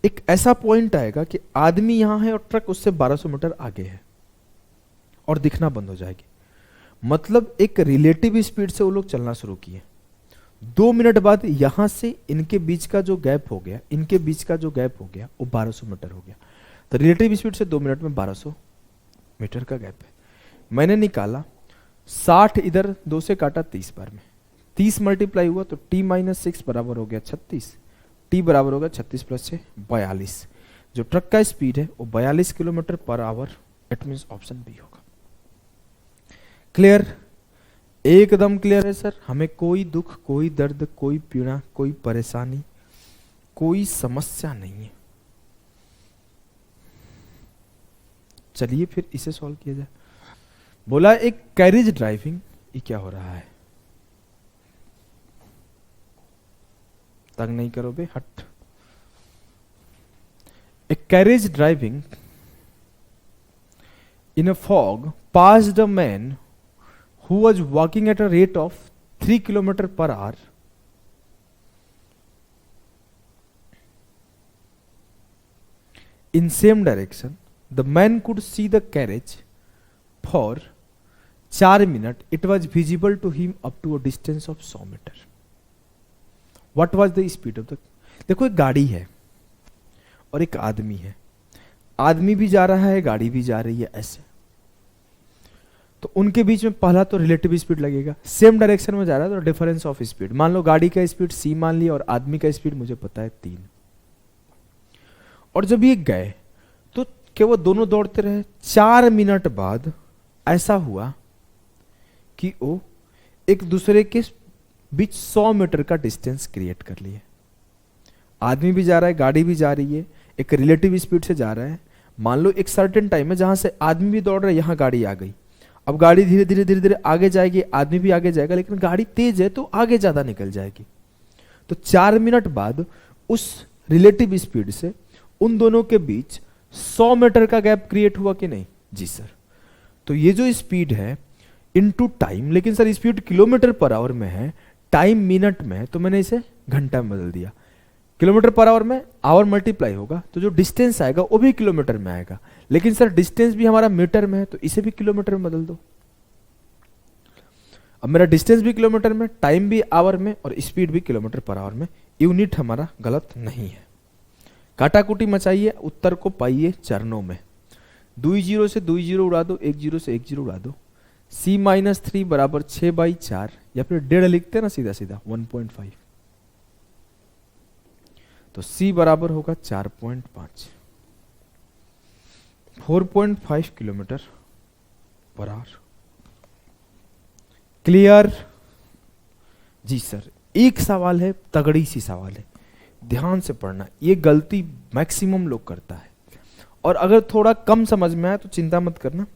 एक ऐसा पॉइंट आएगा कि आदमी यहां है और ट्रक उससे 1200 मीटर आगे है और दिखना बंद हो जाएगी। मतलब एक रिलेटिव स्पीड से वो लोग चलना शुरू किए। 2 मिनट बाद यहां से इनके बीच का जो गैप हो गया, इनके बीच का जो गैप हो गया वो 1200 मीटर हो गया। तो रिलेटिव स्पीड से 2 मिनट में 1200 मीटर का गैप है। मैंने निकाला 60, इधर 2 से काटा 30 बार में, 30 मल्टीप्लाई हुआ तो t-6 बराबर हो गया 36। t बराबर होगा 36 + 6 42। जो ट्रक का स्पीड है वो 42 kilometer per hour. It means option B होगा। क्लियर? एकदम क्लियर है सर। हमें कोई दुख, कोई दर्द, कोई पीड़ा, कोई परेशानी, कोई समस्या नहीं है। चलिए फिर इसे सॉल्व किया जाए। बोला एक कैरेज ड्राइविंग, ये क्या हो रहा है? तंग नहीं करो बे, हट। A carriage driving in a fog passed a man who was walking at a rate of 3 km/h in same direction the man could see the carriage for 4 minute it was visible to him up to a distance of 100 meter. What was the speed of the, देखो एक गाड़ी है और एक आदमी है, आदमी भी जा रहा है गाड़ी भी जा रही है ऐसे, तो उनके बीच में पहला तो रिलेटिव स्पीड लगेगा, सेम डायरेक्शन में जा रहा है तो डिफरेंस ऑफ स्पीड, मान लो गाड़ी का स्पीड c मान लिया और आदमी का स्पीड मुझे पता है 3, और जब ये गए तो क्या वो दोनों दौड़ते रहे, 4 मिनट बाद ऐसा हुआ कि वो एक दूसरे के बीच 100 मीटर का डिस्टेंस क्रिएट कर लिए। आदमी भी जा रहा है गाड़ी भी जा रही है, एक रिलेटिव स्पीड से जा रहा है, मान लो एक सर्टेन टाइम है जहां से आदमी भी दौड़ रहा है, यहां गाड़ी आ गई, अब गाड़ी धीरे धीरे धीरे धीरे आगे जाएगी, आदमी भी आगे जाएगा, लेकिन गाड़ी तेज है तो आगे ज्यादा निकल जाएगी। तो 4 मिनट बाद उस रिलेटिव स्पीड से उन दोनों के बीच 100 मीटर का गैप क्रिएट हुआ कि नहीं? जी सर। तो ये जो स्पीड है इनटू टाइम, लेकिन sir speed kilometre per our में है, टाइम मिनट में है, तो मैंने इसे घंटा में बदल दिया। किलोमीटर पर आवर में आवर मल्टीप्लाई होगा तो जो डिस्टेंस आएगा वो भी किलोमीटर में आएगा, लेकिन सर डिस्टेंस भी हमारा मीटर में है तो इसे भी किलोमीटर में बदल दो। अब मेरा डिस्टेंस भी किलोमीटर में, टाइम भी आवर में और स्पीड भी किलोमीटर पर आवर में, यूनिट हमारा गलत नहीं है। काटाकुटी मचाइए, उत्तर को पाइए चरणों में। 2 जीरो से 2 जीरो उड़ा दो, 1 जीरो से 1 जीरो उड़ा दो। c-3 बराबर 6/4 या फिर 1.5 लिखते हैं ना सीधा सीधा 1.5, तो c बराबर होगा 4.5, 4.5 kilometre per our. Clear? Ji sir. एक सवाल है, तगड़ी सी सवाल है, ध्यान से पढ़ना, ये गलती मैक्सिमम लोग करता है, और अगर थोड़ा कम समझ में आए तो चिंता मत करना,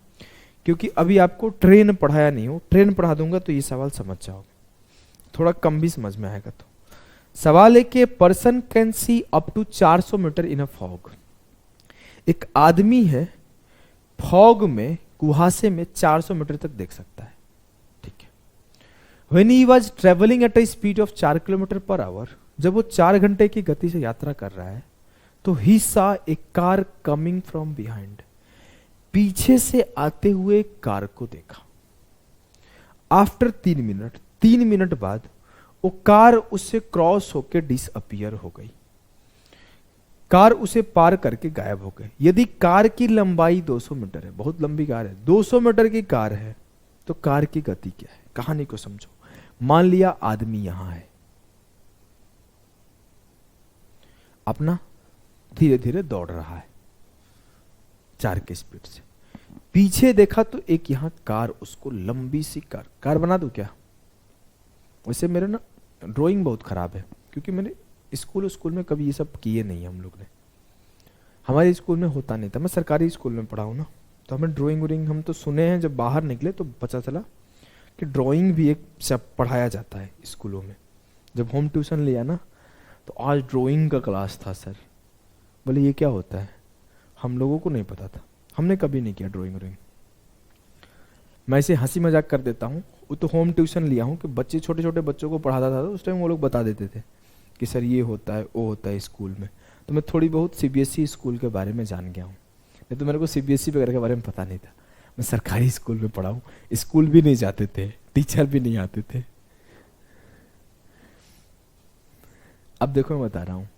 क्योंकि अभी आपको ट्रेन पढ़ाया नहीं हो, ट्रेन पढ़ा दूंगा तो ये सवाल समझ जाओगे, थोड़ा कम भी समझ में आएगा। तो सवाल है कि person can see up to 400 metre in a fog. एक आदमी है, फॉग में, कुहासे में 400 मीटर तक देख सकता है, ठीक है। When he was travelling at a speed of 4 kilometre per our, जब वो 4 घंटे की गति से यात्रा कर रहा है, तो ही सा ए कार कमिंग फ्रॉम बिहाइंड, पीछे से आते हुए कार को देखा। आफ्टर 3 मिनट बाद वो कार उससे क्रॉस होकर डिसअपियर हो गई, कार उसे पार करके गायब हो गई। यदि कार की लंबाई 200 मीटर है, बहुत लंबी कार है, 200 मीटर की कार है, तो कार की गति क्या है? कहानी को समझो। मान लिया आदमी यहां है, अपना धीरे धीरे दौड़ रहा है 4 की स्पीड से, पीछे देखा तो एक यहां कार, उसको लंबी सी कार बना दूं क्या? वैसे मेरे ना ड्राइंग बहुत खराब है, क्योंकि मैंने स्कूल में कभी ये सब किए नहीं, हम लोग ने, हमारे स्कूल में होता नहीं था, मैं सरकारी स्कूल में पढ़ा हूं ना, तो हमें ड्राइंग हम तो सुने हैं, जब बाहर निकले तो पता चला कि ड्राइंग भी एक सब पढ़ाया जाता है स्कूलों में। जब होम ट्यूशन लिया ना, तो आज ड्राइंग का क्लास था सर, बोले ये क्या होता है? हम लोगों को नहीं पता था, हमने कभी नहीं किया ड्राइंग। मैं इसे हंसी मजाक कर देता हूँ, वो तो होम ट्यूशन लिया हूँ कि बच्चे, छोटे छोटे बच्चों को पढ़ाता था, तो उस टाइम वो लोग बता देते थे कि सर ये होता है वो होता है स्कूल में। तो मैं थोड़ी बहुत सीबीएसई स्कूल के बारे में जान गया हूँ, नहीं तो मेरे को सीबीएसई वगैरह के बारे में पता नहीं था। मैं सरकारी स्कूल में पढ़ा हूँ, स्कूल भी नहीं जाते थे, टीचर भी नहीं आते थे। अब देखो मैं बता रहा हूँ,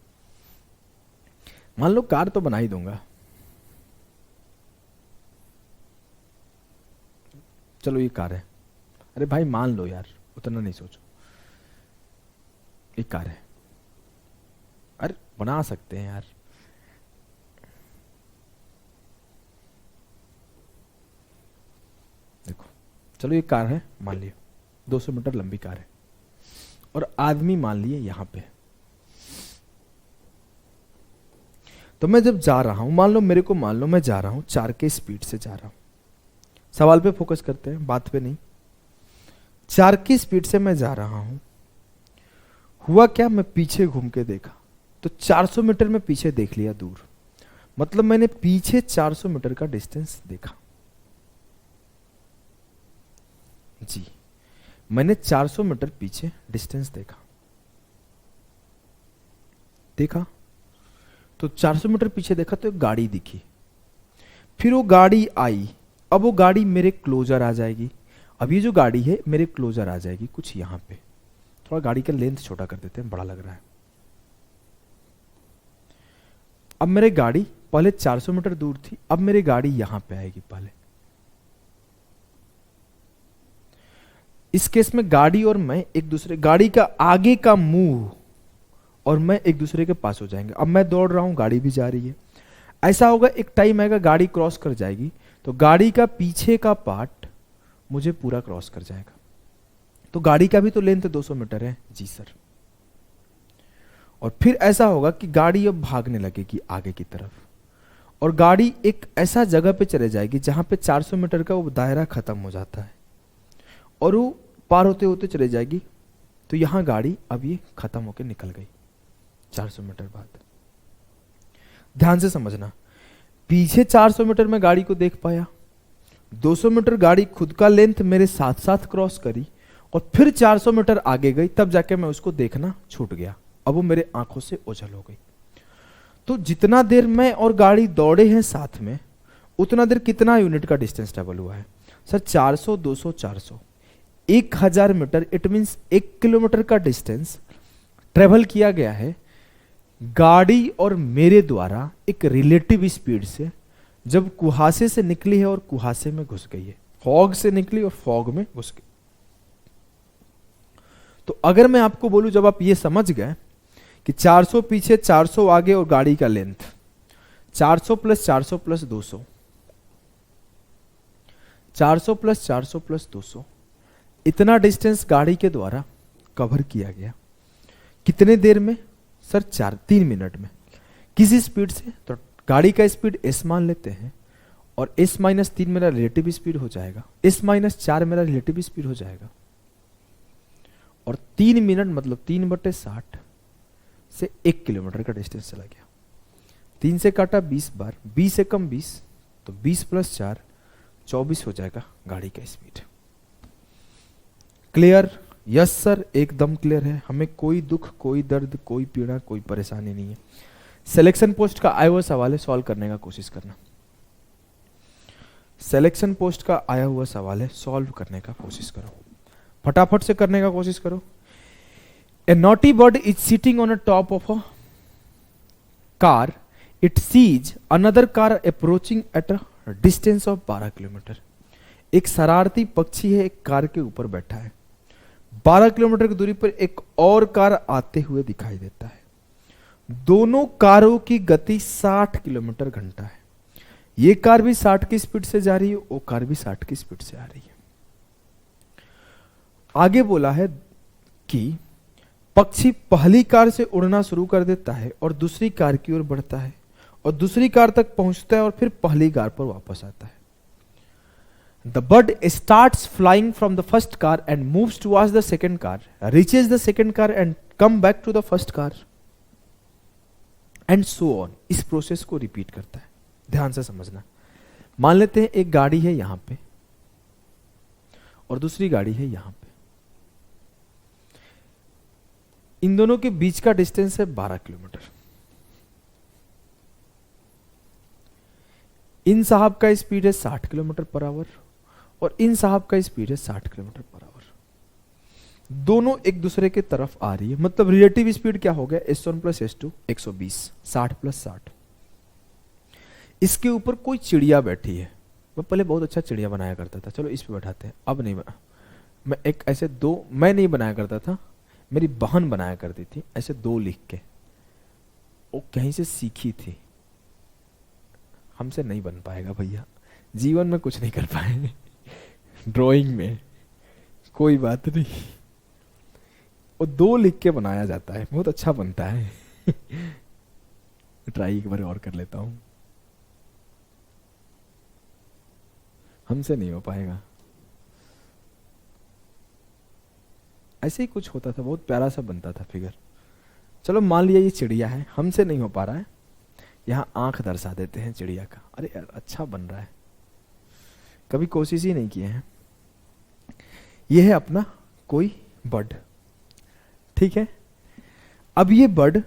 मान लो कार तो बना ही दूंगा, चलो ये कार है, अरे भाई मान लो यार, उतना नहीं सोचो, एक कार है, अरे बना सकते हैं यार, देखो चलो ये कार है, मान लिया 200 मीटर लंबी कार है, और आदमी मान लिए यहां पे। तो मैं जब जा रहा हूं, मान लो मेरे को, मान लो मैं जा रहा हूं 4 के स्पीड से जा रहा हूं, सवाल पे फोकस करते हैं, बात पे नहीं। 4 की स्पीड से मैं जा रहा हूं, हुआ क्या, मैं पीछे घूम के देखा तो 400 मीटर में पीछे देख लिया दूर, मतलब मैंने पीछे 400 मीटर का डिस्टेंस देखा। जी, मैंने 400 मीटर पीछे डिस्टेंस देखा। तो 400 मीटर पीछे देखा तो एक गाड़ी दिखी, फिर वो गाड़ी आई, अब वो गाड़ी मेरे क्लोजर आ जाएगी। अब ये जो गाड़ी है मेरे क्लोजर आ जाएगी कुछ यहां पे। थोड़ा गाड़ी का लेंथ छोटा कर देते हैं, बड़ा लग रहा है। अब मेरी गाड़ी पहले 400 मीटर दूर थी, अब मेरी गाड़ी यहां पे आएगी पहले। इस केस में गाड़ी और मैं एक दूसरे, गाड़ी का आगे का मुंह और मैं एक दूसरे के पास हो जाएंगे। अब मैं दौड़ रहा हूं, गाड़ी भी जा रही है। ऐसा होगा एक टाइम आएगा गाड़ी क्रॉस कर जाएगी तो गाड़ी का पीछे का पार्ट मुझे पूरा क्रॉस कर जाएगा। तो गाड़ी का भी तो लेंथ 200 मीटर है। जी सर। और फिर ऐसा होगा कि गाड़ी अब भागने लगेगी आगे की तरफ, और गाड़ी एक ऐसा जगह पे चले जाएगी जहां पे 400 मीटर का वो दायरा खत्म हो जाता है, और वो पार होते होते चले जाएगी। तो यहां गाड़ी अब ये खत्म होकर निकल गई 400 मीटर बाद। ध्यान से समझना, पीछे 400 मीटर में गाड़ी को देख पाया, 200 मीटर गाड़ी खुद का लेंथ मेरे साथ साथ क्रॉस करी, और फिर 400 मीटर आगे गई, तब जाके मैं उसको देखना छूट गया। अब वो मेरे आंखों से ओझल हो गई। तो जितना देर मैं और गाड़ी दौड़े हैं साथ में, उतना देर कितना यूनिट का डिस्टेंस ट्रेवल हुआ है sir? 400, 200, 400, 1000 metre. It means 1 kilometre का डिस्टेंस ट्रेवल किया गया है गाड़ी और मेरे द्वारा एक रिलेटिव स्पीड से, जब कुहासे से निकली है और कुहासे में घुस गई है। फॉग से निकली और फॉग में घुस गई। तो अगर मैं आपको बोलूं, जब आप ये समझ गए कि 400 पीछे 400 आगे और गाड़ी का length 400 plus 400 plus 200, 400 plus 400 plus 200, इतना डिस्टेंस गाड़ी के द्वारा कवर किया गया कितने देर में सर? 3 मिनट में। किसी स्पीड से? तो गाड़ी का स्पीड s मान लेते हैं, और s माइनस 3 मेरा रिलेटिव स्पीड हो जाएगा, s माइनस 4 मेरा रिलेटिव स्पीड हो जाएगा, और 3 मिनट मतलब 3/60 से 1 किलोमीटर का डिस्टेंस चला गया। 3 से काटा 20 बार, 20 से कम 20, तो 20 प्लस 4 24 हो जाएगा गाड़ी का स्पीड। क्लियर? यस सर, एकदम क्लियर है। हमें कोई दुख, कोई दर्द, कोई पीड़ा, कोई परेशानी नहीं है। सिलेक्शन पोस्ट का आया हुआ सवाल है, सॉल्व करने का कोशिश करना। सिलेक्शन पोस्ट का आया हुआ सवाल है, सॉल्व करने का कोशिश करो, फटाफट से करने का कोशिश करो। A naughty bird is sitting on a top of a car. It sees another car approaching at a distance of 12 kilometre. एक शरारती पक्षी है, एक कार के ऊपर बैठा है, 12 किलोमीटर की दूरी पर एक और कार आते हुए दिखाई देता है। दोनों कारों की गति 60 किलोमीटर घंटा है। ये कार भी 60 की स्पीड से जा रही है, वो कार भी 60 की स्पीड से आ रही है। आगे बोला है कि पक्षी पहली कार से उड़ना शुरू कर देता है और दूसरी कार की ओर बढ़ता है, और दूसरी कार तक पहुंचता है और फिर पहली कार पर वापस आता है। The bird starts flying from the first car and moves towards the second car, reaches the second car and come back to the first car, and so on। इस प्रोसेस को रिपीट करता है। ध्यान से समझना। मान लेते हैं एक गाड़ी है यहां पे और दूसरी गाड़ी है यहां पे। इन दोनों के बीच का डिस्टेंस है 12 किलोमीटर। इन साहब का स्पीड है 60 किलोमीटर पर आवर और इन साहब का स्पीड है 60 किलोमीटर पर आवर। दोनों एक दूसरे के तरफ आ रही है, मतलब रिलेटिव स्पीड क्या हो गया? S1 plus S2 120, 60 plus 60। इसके ऊपर कोई चिड़िया बैठी है। मैं पहले बहुत अच्छा चिड़िया बनाया करता था, चलो इस पे बैठाते हैं। अब नहीं बना, मैं एक ऐसे दो, मैं नहीं बनाया करता था, मेरी बहन बनाया करती थी ऐसे दो लिख के, वो कहीं से सीखी थी। हमसे नहीं बन पाएगा भैया, जीवन में कुछ नहीं कर पाएंगे ड्राइंग में, कोई बात नहीं। वो दो लिख के बनाया जाता है, बहुत अच्छा बनता है ट्राई एक बार और कर लेता हूं, हमसे नहीं हो पाएगा। ऐसे ही कुछ होता था, बहुत प्यारा सा बनता था फिगर। चलो मान लिया ये चिड़िया है, हमसे नहीं हो पा रहा है, यहां आंख दर्शा देते हैं चिड़िया का। अरे यार अच्छा बन रहा है, कभी कोशिश ही नहीं किए हैं। ये है अपना कोई बर्ड, ठीक है। अब ये बर्ड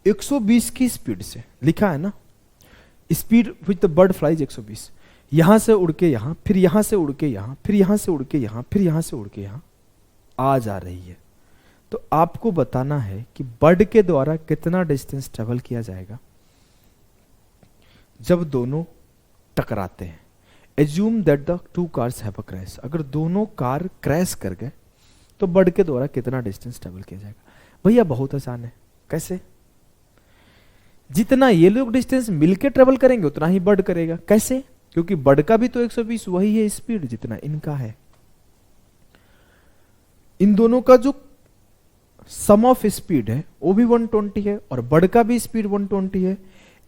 120 की स्पीड से, लिखा है ना, speed which the bird flies 120, यहां से उड़ के यहां, फिर यहां से उड़ के यहां, फिर यहां से उड़ के यहां, फिर यहां से उड़ के यहां आ जा रही है। तो आपको बताना है कि बर्ड के द्वारा कितना डिस्टेंस ट्रेवल किया जाएगा जब दोनों टकराते हैं। Assume that the two cars have a crash, अगर दोनों कार क्रैश कर गए तो बर्ड के द्वारा कितना डिस्टेंस ट्रेवल किया जाएगा। भैया बहुत आसान है, कैसे? जितना ये लोग डिस्टेंस मिलके ट्रेवल करेंगे उतना ही बर्ड करेगा। कैसे? क्योंकि बर्ड का भी तो 120 वही है स्पीड जितना इनका है। इन दोनों का जो सम ऑफ स्पीड है वो भी 120 है और बर्ड का भी स्पीड 120 है।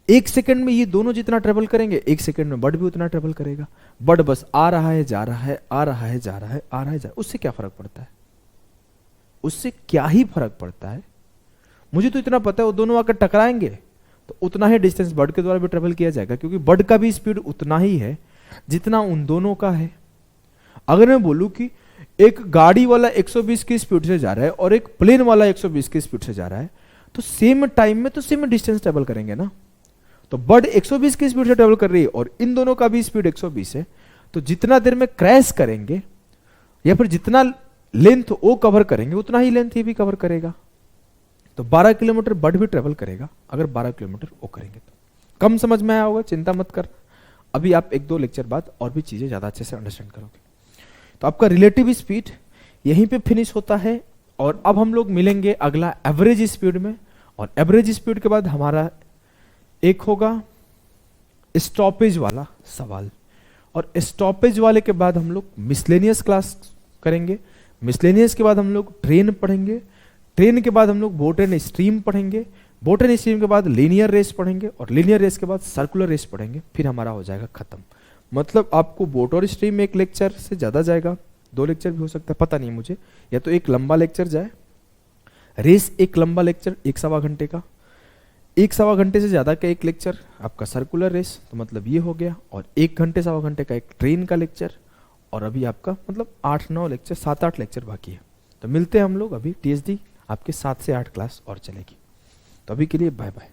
एक सेकंड में ये दोनों जितना ट्रेवल करेंगे, एक सेकंड में बर्ड भी उतना ट्रेवल करेगा। बर्ड बस आ रहा है जा रहा है, आ रहा है जा रहा है, आ रहा है जा रहा है, उससे क्या फर्क पड़ता है? उससे क्या ही फर्क पड़ता है। मुझे तो इतना पता है वो दोनों आकर टकराएंगे तो उतना ही डिस्टेंस बर्ड के द्वारा भी ट्रेवल किया जाएगा, क्योंकि बर्ड का भी स्पीड उतना ही है जितना उन दोनों का है। अगर मैं बोलूं कि एक गाड़ी वाला 120 की स्पीड से जा रहा है और एक प्लेन वाला 120 की स्पीड से जा रहा है, तो सेम टाइम में तो सेम डिस्टेंस ट्रेवल करेंगे ना। तो बर्ड 120 की स्पीड से ट्रेवल कर रही है और इन दोनों का भी स्पीड 120 है, तो जितना देर में क्रैश करेंगे या फिर जितना लेंथ वो कवर करेंगे उतना ही लेंथ ये भी कवर करेगा। तो 12 किलोमीटर बर्ड भी ट्रेवल करेगा अगर 12 किलोमीटर वो करेंगे तो। कम समझ में आया होगा, चिंता मत कर, अभी आप 1-2 लेक्चर बाद और भी चीजें ज्यादा अच्छे से अंडरस्टैंड करोगे। तो आपका रिलेटिव स्पीड यहीं पे फिनिश होता है और अब हम लोग मिलेंगे अगला एवरेज स्पीड में। और एवरेज स्पीड के बाद हमारा एक होगा स्टॉपेज वाला सवाल, और स्टॉपेज वाले के बाद हम लोग मिसलेनियस क्लास करेंगे। मिसलेनियस के बाद हम लोग ट्रेन पढ़ेंगे, ट्रेन के बाद हम लोग बोट एंड स्ट्रीम पढ़ेंगे, बोट एंड स्ट्रीम के बाद लीनियर रेस पढ़ेंगे और लीनियर रेस के बाद सर्कुलर रेस पढ़ेंगे, फिर हमारा हो जाएगा खत्म। मतलब आपको बोट और स्ट्रीम में एक लेक्चर से ज्यादा जाएगा, 2 लेक्चर भी हो सकता है, पता नहीं मुझे, या तो एक लंबा लेक्चर जाए, रेस एक लंबा लेक्चर 1-1.25 घंटे का, 1-1.25 घंटे से ज्यादा का एक लेक्चर आपका सर्कुलर रेस, तो मतलब ये हो गया, और 1 घंटे 1.25 घंटे का एक ट्रेन का लेक्चर, और अभी आपका मतलब 8-9 लेक्चर, 7-8 लेक्चर बाकी है। तो मिलते हैं हम लोग, अभी टीएसडी आपके 7 से 8 क्लास और चलेगी। तो अभी के लिए बाय बाय।